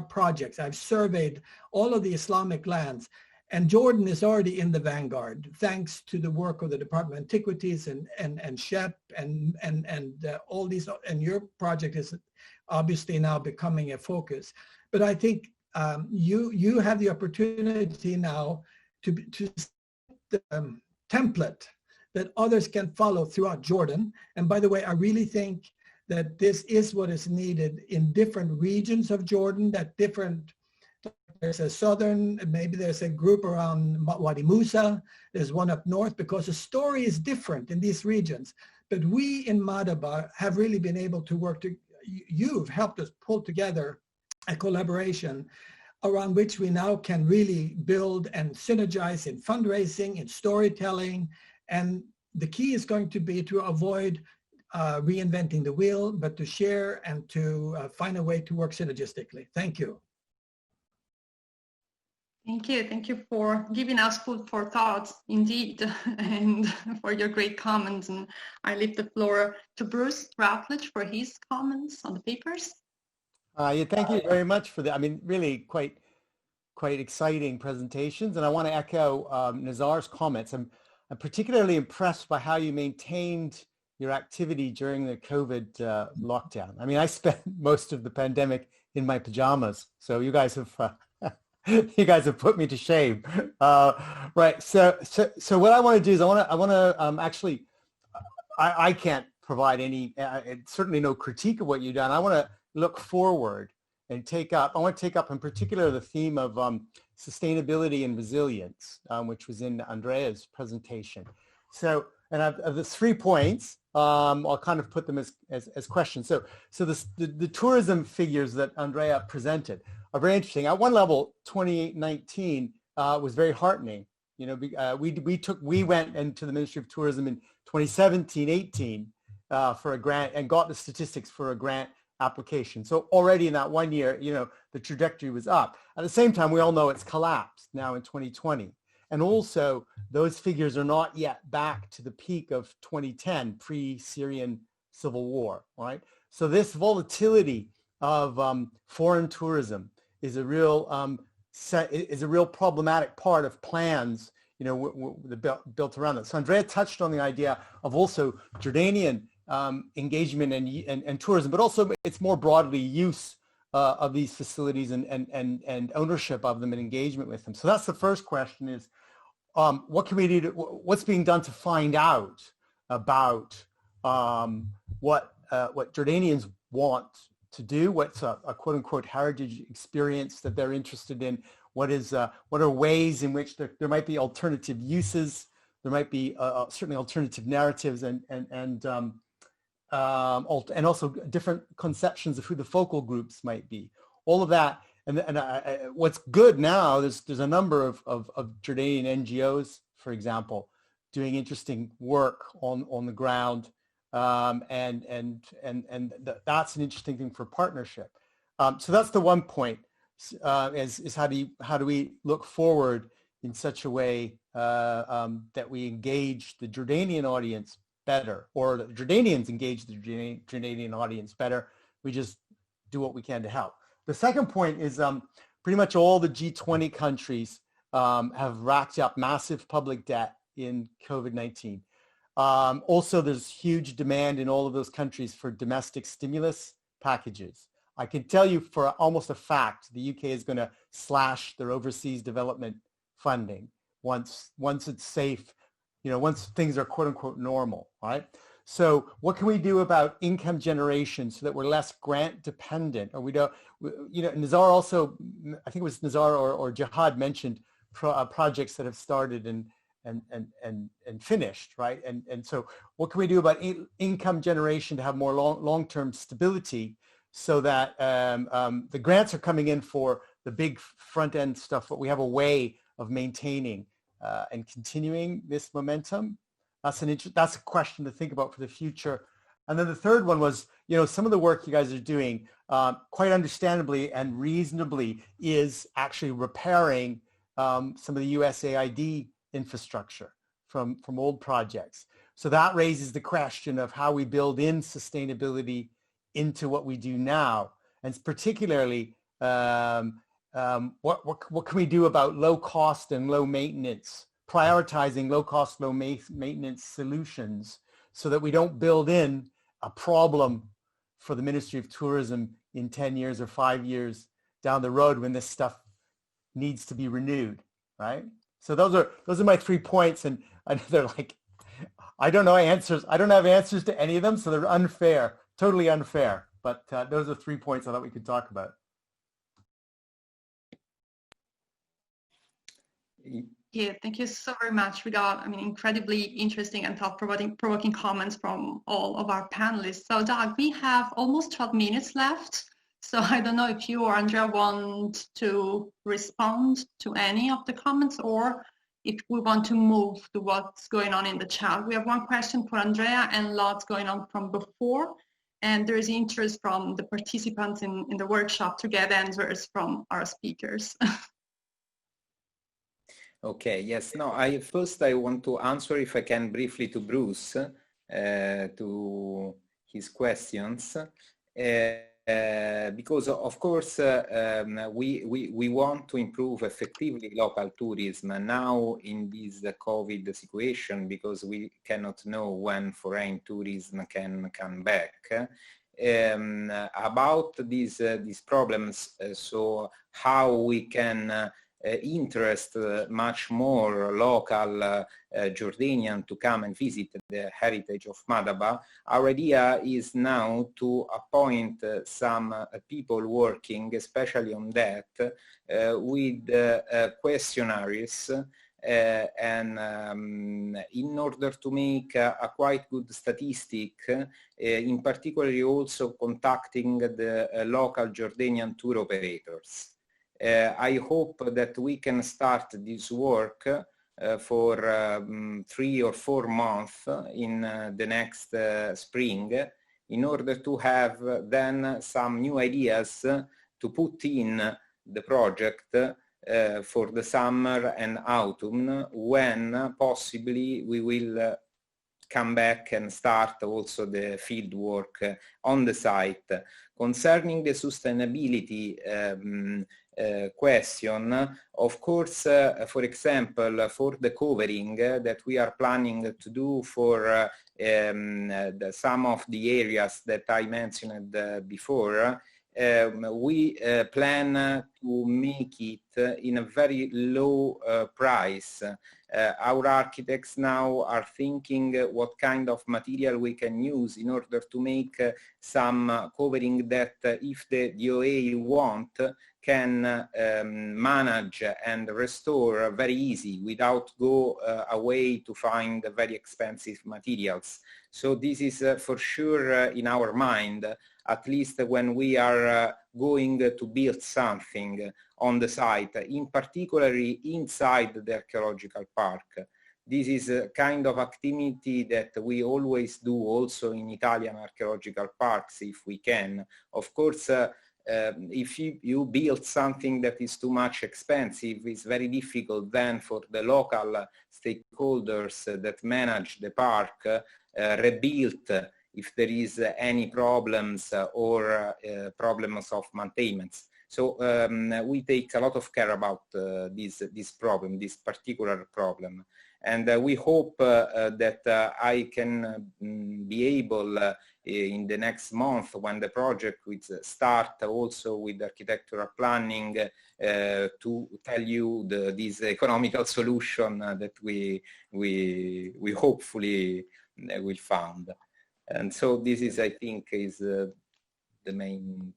projects. I've surveyed all of the Islamic lands. And Jordan is already in the vanguard, thanks to the work of the Department of Antiquities and SHEP and all these, and your project is obviously now becoming a focus. But I think you have the opportunity now to set the template that others can follow throughout Jordan. And by the way, I really think that this is what is needed in different regions of Jordan, that there's a southern, maybe there's a group around Wadi Mujib, there's one up north, because the story is different in these regions. But we in Madaba have really been able to work you've helped us pull together a collaboration around which we now can really build and synergize in fundraising, in storytelling. And the key is going to be to avoid reinventing the wheel, but to share and to find a way to work synergistically. Thank you. Thank you. Thank you for giving us food for thought, indeed, and for your great comments. And I leave the floor to Bruce Routledge for his comments on the papers. Yeah, thank you very much for that. I mean, really quite exciting presentations. And I want to echo Nizar's comments. I'm particularly impressed by how you maintained your activity during the COVID lockdown. I mean, I spent most of the pandemic in my pajamas, so you guys have put me to shame. Right. So what I want to do is I want to actually, I can't provide any, certainly no critique of what you've done. I want to look forward and I want to take up in particular the theme of sustainability and resilience, which was in Andrea's presentation. So And of the 3 points, I'll kind of put them as questions. So the tourism figures that Andrea presented are very interesting. At one level, 2019 was very heartening. You know, we went into the Ministry of Tourism in 2017-18 for a grant and got the statistics for a grant application. So already in that 1 year, you know, the trajectory was up. At the same time, we all know it's collapsed now in 2020. And also, those figures are not yet back to the peak of 2010, pre-Syrian civil war, right? So this volatility of foreign tourism is a real problematic part of plans, you know, built around it. So Andrea touched on the idea of also Jordanian engagement and tourism, but also it's more broadly use of these facilities and ownership of them and engagement with them. So that's the first question is, what can we do? What's being done to find out about what Jordanians want to do? What's a quote unquote heritage experience that they're interested in? What are ways in which there might be alternative uses? There might be certainly alternative narratives and also different conceptions of who the focal groups might be. All of that. And what's good now, there's a number of Jordanian NGOs, for example, doing interesting work on the ground, and that's an interesting thing for partnership. So that's the one point, is how do we look forward in such a way that we engage the Jordanian audience better, or the Jordanians engage the Jordanian audience better. We just do what we can to help. The second point is pretty much all the G20 countries have racked up massive public debt in COVID-19. Also, there's huge demand in all of those countries for domestic stimulus packages. I can tell you for almost a fact, the UK is going to slash their overseas development funding once it's safe, you know, once things are quote unquote normal, right? So what can we do about income generation so that we're less grant dependent? Or we don't, you know, Nizar also, I think it was Nizar or Jihad mentioned projects that have started and finished, right? And so what can we do about income generation to have more long-term stability so that the grants are coming in for the big front end stuff, but we have a way of maintaining and continuing this momentum? That's a question to think about for the future. And then the third one was, you know, some of the work you guys are doing, quite understandably and reasonably, is actually repairing some of the USAID infrastructure from old projects. So that raises the question of how we build in sustainability into what we do now, and particularly what can we do about low cost and low maintenance, prioritizing low cost, low maintenance solutions so that we don't build in a problem for the Ministry of Tourism in 10 years or 5 years down the road when this stuff needs to be renewed, right? So those are my 3 points, and they're like, I don't know answers. I don't have answers to any of them, so they're unfair, totally unfair. But those are 3 points I thought we could talk about. Yeah, thank you so very much. We got, incredibly interesting and thought-provoking comments from all of our panelists. So Doug, we have almost 12 minutes left. So I don't know if you or Andrea want to respond to any of the comments, or if we want to move to what's going on in the chat. We have one question for Andrea and lots going on from before. And there is interest from the participants in the workshop to get answers from our speakers. Okay, yes, no, I want to answer, if I can, briefly to Bruce, to his questions, because of course we want to improve effectively local tourism now in this COVID situation, because we cannot know when foreign tourism can come back. About these problems, so how we can interest much more local Jordanian to come and visit the heritage of Madaba. Our idea is now to appoint some people working especially on that with questionnaires and in order to make a quite good statistic, in particular also contacting the local Jordanian tour operators. I hope that we can start this work for 3 or 4 months in the next spring, in order to have then some new ideas to put in the project for the summer and autumn, when possibly we will come back and start also the field work on the site. Concerning the sustainability question, of course, for example, for the covering that we are planning to do for some of the areas that I mentioned before, we plan to make it in a very low price. Our architects now are thinking what kind of material we can use in order to make some covering that, if the DOA want, can manage and restore very easy without go away to find very expensive materials. So this is for sure in our mind, at least when we are going to build something on the site, in particularly inside the archaeological park. This is a kind of activity that we always do also in Italian archaeological parks if we can. Of course, if you build something that is too much expensive, it's very difficult then for the local stakeholders that manage the park rebuild if there is any problems or problems of maintenance. So we take a lot of care about this problem, this particular problem. And we hope that I can be able in the next month, when the project will start also with architectural planning, to tell you this economical solution that we hopefully will find. And so this is, I think, is the main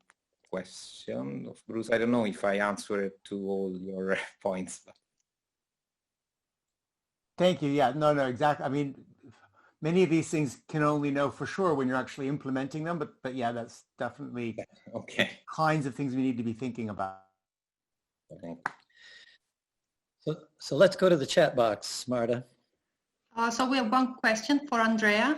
question of Bruce. I don't know if I answered to all your points. But... Thank you. Yeah, no, exactly. I mean, many of these things can only know for sure when you're actually implementing them, but yeah, that's definitely okay. Kinds of things we need to be thinking about. Okay. So let's go to the chat box, Marta. So we have one question for Andrea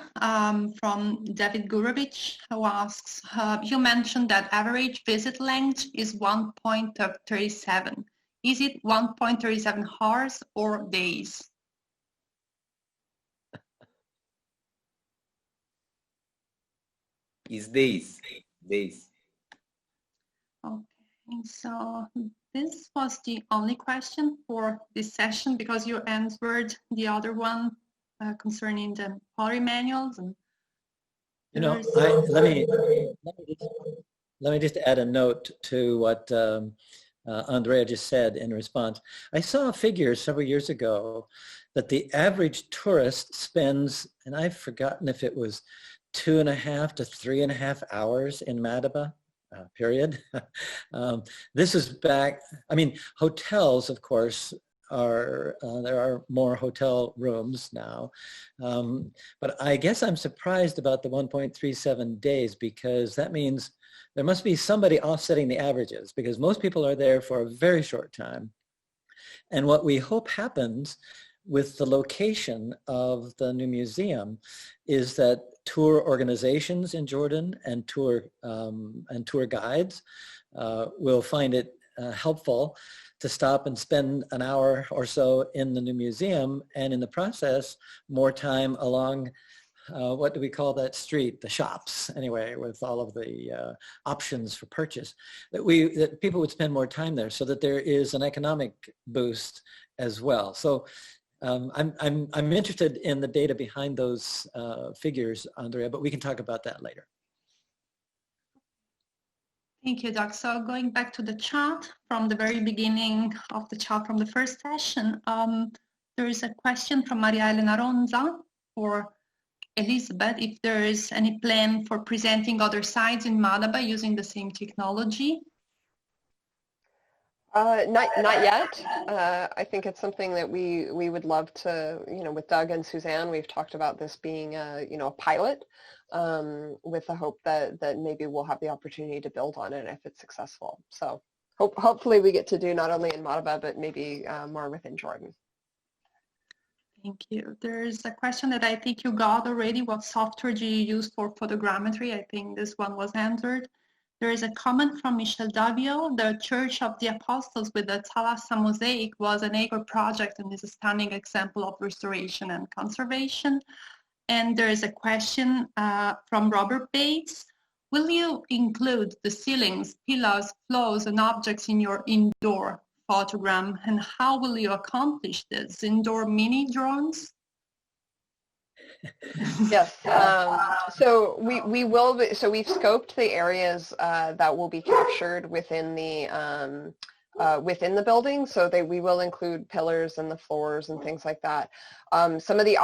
from David Gurovich, who asks, you mentioned that average visit length is 1.37. Is it 1.37 hours or days? Is days. Okay, so this was the only question for this session, because you answered the other one concerning the pottery manuals. And you know, let me just add a note to what Andrea just said in response. I saw a figure several years ago that the average tourist spends, and I've forgotten if it was 2.5 to 3.5 hours in Madaba, period. This is back, I mean, hotels, of course, are, there are more hotel rooms now. But I guess I'm surprised about the 1.37 days, because that means there must be somebody offsetting the averages, because most people are there for a very short time. And what we hope happens with the location of the new museum is that tour organizations in Jordan and tour guides will find it helpful to stop and spend an hour or so in the new museum, and in the process, more time along, what do we call that street? The shops, anyway, with all of the options for purchase, that people would spend more time there, so that there is an economic boost as well. So I'm interested in the data behind those figures, Andrea, but we can talk about that later. Thank you, Doug. So going back to the chart from the very beginning of the chart from the first session, there is a question from Maria Elena Ronza for Elizabeth, if there is any plan for presenting other sites in Madaba using the same technology. Not yet. I think it's something that we would love to, with Doug and Suzanne, we've talked about this being a pilot, with the hope that maybe we'll have the opportunity to build on it if it's successful. So hopefully we get to do not only in Madaba, but maybe more within Jordan. Thank you. There's a question that I think you got already. What software do you use for photogrammetry? I think this one was answered. There is a comment from Michel Davio. The Church of the Apostles with the Thalassa mosaic was an AGOR project and is a stunning example of restoration and conservation. And there is a question from Robert Bates. Will you include the ceilings, pillars, floors, and objects in your indoor photogram? And how will you accomplish this? Indoor mini drones? Yes, so we will be, so we've scoped the areas that will be captured within the building, so we will include pillars and the floors and things like that. Some of the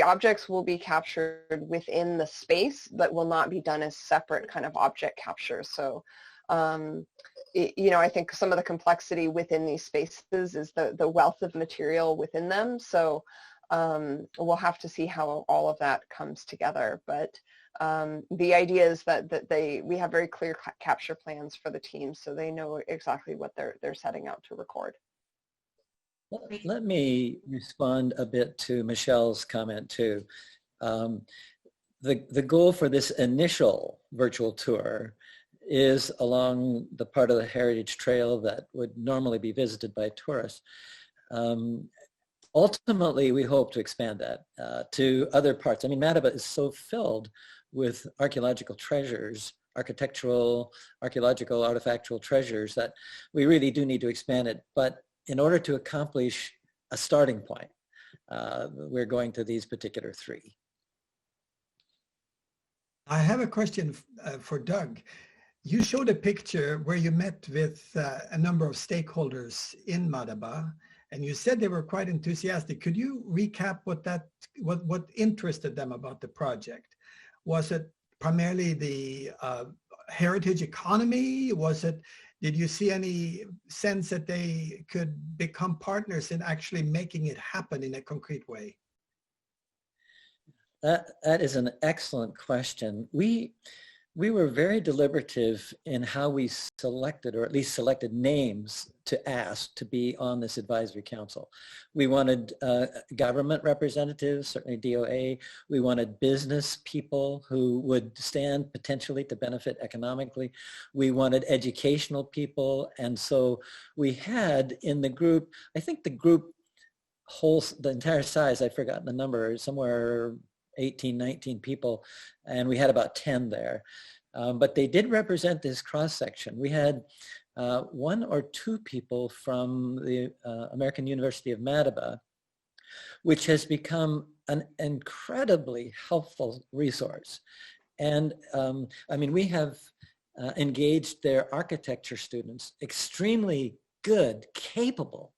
objects will be captured within the space, but will not be done as separate kind of object capture. So I think some of the complexity within these spaces is the wealth of material within them. So we'll have to see how all of that comes together, but the idea is that we have very clear capture plans for the team, so they know exactly what they're setting out to record. Let me respond a bit to Michelle's comment too. The goal for this initial virtual tour is along the part of the Heritage Trail that would normally be visited by tourists. Ultimately, we hope to expand that to other parts. I mean, Madaba is so filled with archaeological treasures, architectural, archaeological, artifactual treasures that we really do need to expand it. But in order to accomplish a starting point, we're going to these particular three. I have a question for Doug. You showed a picture where you met with a number of stakeholders in Madaba, and you said they were quite enthusiastic. Could you recap what interested them about the project? Was it primarily the heritage economy? Did you see any sense that they could become partners in actually making it happen in a concrete way? That is an excellent question. We were very deliberative in how we selected, or at least selected names to ask to be on this advisory council. We wanted government representatives, certainly DOA. We wanted business people who would stand potentially to benefit economically. We wanted educational people. And so we had in the group, I think the group the entire size, I've forgotten the number, somewhere 18, 19 people, and we had about 10 there. But they did represent this cross-section. We had 1 or 2 people from the American University of Madaba, which has become an incredibly helpful resource. And I mean, we have engaged their architecture students, extremely good, capable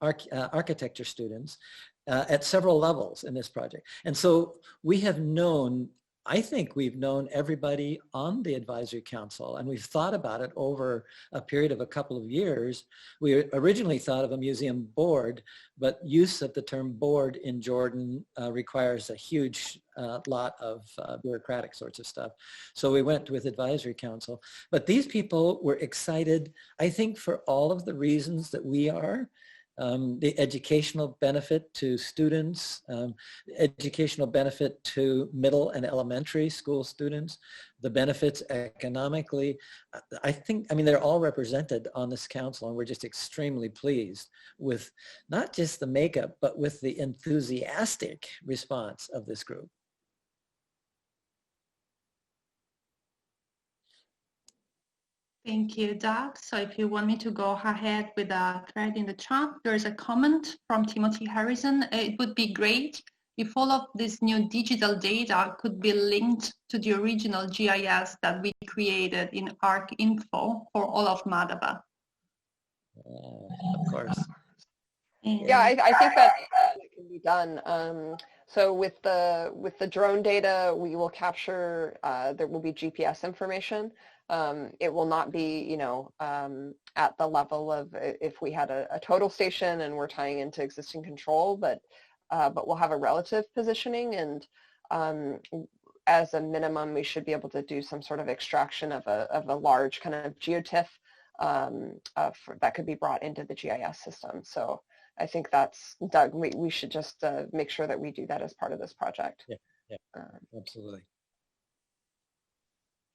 architecture students, at several levels in this project. And so we have known, I think we've known everybody on the advisory council, and we've thought about it over a period of a couple of years. We originally thought of a museum board, but use of the term board in Jordan requires a huge lot of bureaucratic sorts of stuff. So we went with advisory council. But these people were excited, I think, for all of the reasons that we are. The educational benefit to students, educational benefit to middle and elementary school students, the benefits economically. I mean, they're all represented on this council, and we're just extremely pleased with not just the makeup, but with the enthusiastic response of this group. Thank you, Doug. So if you want me to go ahead with a thread in the chat, there's a comment from Timothy Harrison. It would be great if all of this new digital data could be linked to the original GIS that we created in CyArk Info for all of Madaba. Of course. Yeah, I think that can be done. So with the drone data, we will capture, there will be GPS information. It will not be, you know, at the level of if we had a total station and we're tying into existing control, but we'll have a relative positioning, and as a minimum, we should be able to do some sort of extraction of a large kind of geotiff that could be brought into the GIS system. So I think that's, Doug, we should just make sure that we do that as part of this project. Yeah, absolutely.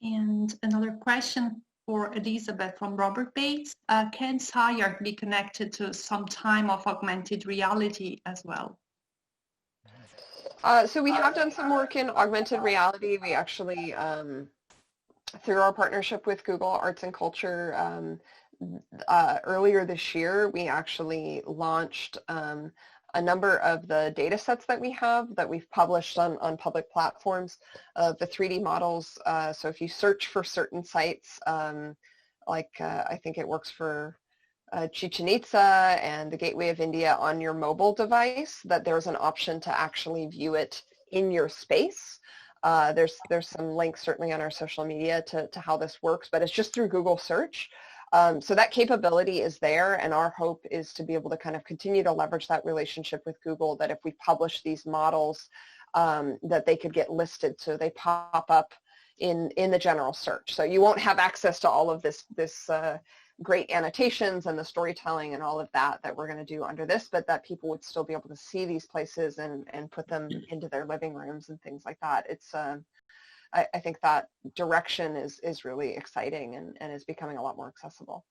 And another question for Elizabeth from Robert Bates. Can CyArk be connected to some time of augmented reality as well? So we have done some work in augmented reality. We actually, through our partnership with Google Arts and Culture, earlier this year, we actually launched a number of the data sets that we have that we've published on public platforms of the 3D models. So if you search for certain sites, I think it works for Chichen Itza and the Gateway of India on your mobile device, that there's an option to actually view it in your space. There's some links certainly on our social media to how this works, but it's just through Google search. So that capability is there, and our hope is to be able to kind of continue to leverage that relationship with Google, that if we publish these models, that they could get listed so they pop up in the general search. So you won't have access to all of this great annotations and the storytelling and all of that we're going to do under this, but that people would still be able to see these places and put them into their living rooms and things like that. It's I think that direction is really exciting and is becoming a lot more accessible.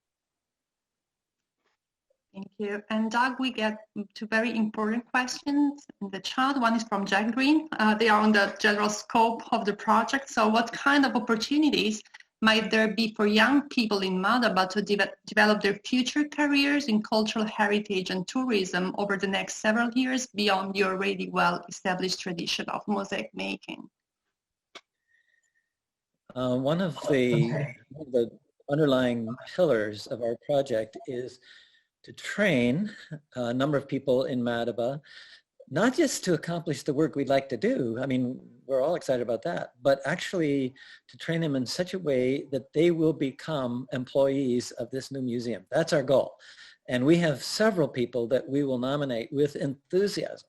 Thank you. And Doug, we get two very important questions in the chat. One is from Jack Green. They are on the general scope of the project. So what kind of opportunities might there be for young people in Madaba to develop their future careers in cultural heritage and tourism over the next several years beyond the already well-established tradition of mosaic making? One of the underlying pillars of our project is to train a number of people in Madaba, not just to accomplish the work we'd like to do. I mean, we're all excited about that, but actually to train them in such a way that they will become employees of this new museum. That's our goal. And we have several people that we will nominate with enthusiasm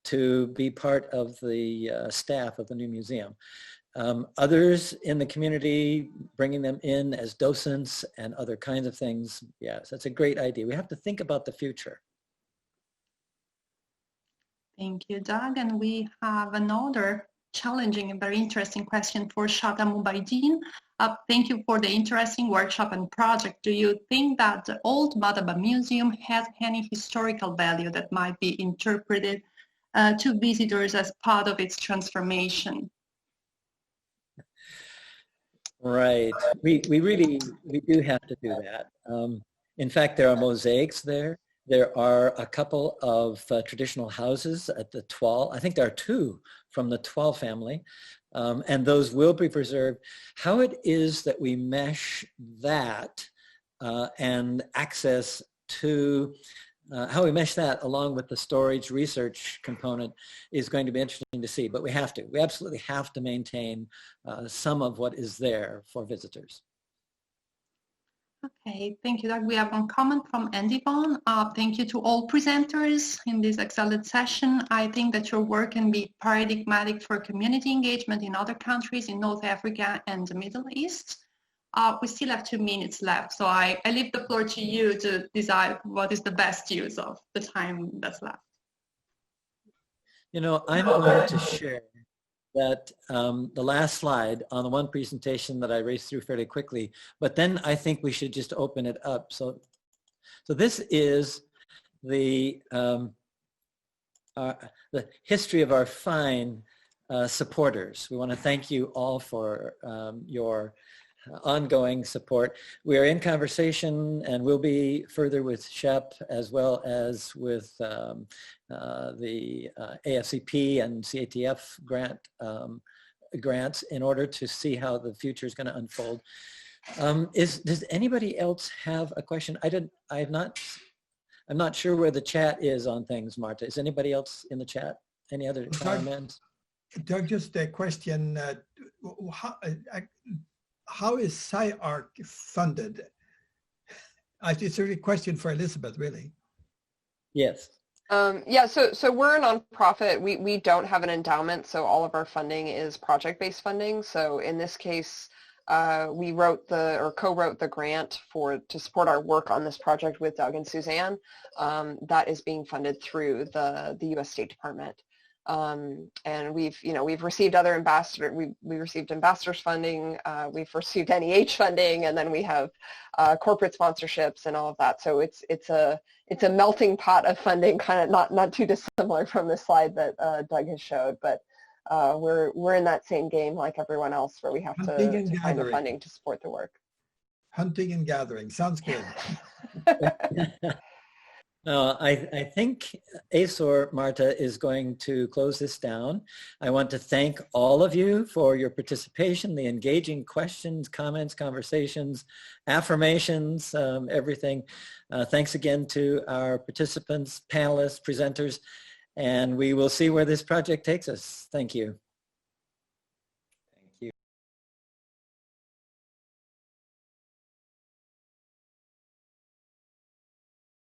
to be part of the staff of the new museum. Others in the community, bringing them in as docents and other kinds of things. Yes, that's a great idea. We have to think about the future. Thank you, Doug. And we have another challenging and very interesting question for Shata Mubaideen. Thank you for the interesting workshop and project. Do you think that the old Madaba Museum has any historical value that might be interpreted to visitors as part of its transformation? Right. We do have to do that. In fact, there are mosaics there. There are a couple of traditional houses at the Twal. I think there are two from the Twal family, and those will be preserved. How it is that we mesh that and access to how we mesh that along with the storage research component is going to be interesting to see, but we absolutely have to maintain some of what is there for visitors. Okay, thank you, Doug. We have one comment from Andy Vaughn. Thank you to all presenters in this excellent session. I think that your work can be paradigmatic for community engagement in other countries in North Africa and the Middle East. We still have 2 minutes left, so I leave the floor to you to decide what is the best use of the time that's left. You know, I'm going to share that the last slide on the one presentation that I raced through fairly quickly, but then I think we should just open it up. So this is the history of our fine supporters. We want to thank you all for your ongoing support. We are in conversation and will be further with SHEP as well as with the AFCP and CATF grants in order to see how the future is going to unfold. Does anybody else have a question? I'm not sure where the chat is on things, Marta. Is anybody else in the chat? Any other comments? Doug, just a question. how is CyArk funded? It's a really question for Elizabeth, really. Yes. Yeah, so we're a nonprofit. We don't have an endowment, so all of our funding is project-based funding. So in this case, we co-wrote the grant to support our work on this project with Doug and Suzanne. That is being funded through the U.S. State Department. And we've received other we received ambassadors funding, we've received NEH funding, and then we have corporate sponsorships and all of that. So it's a melting pot of funding, kind of not too dissimilar from the slide that Doug has showed, but we're in that same game like everyone else, where we have to find the funding to support the work. Hunting and gathering, sounds good. I think Azor, Marta, is going to close this down. I want to thank all of you for your participation, the engaging questions, comments, conversations, affirmations, everything. Thanks again to our participants, panelists, presenters, and we will see where this project takes us. Thank you.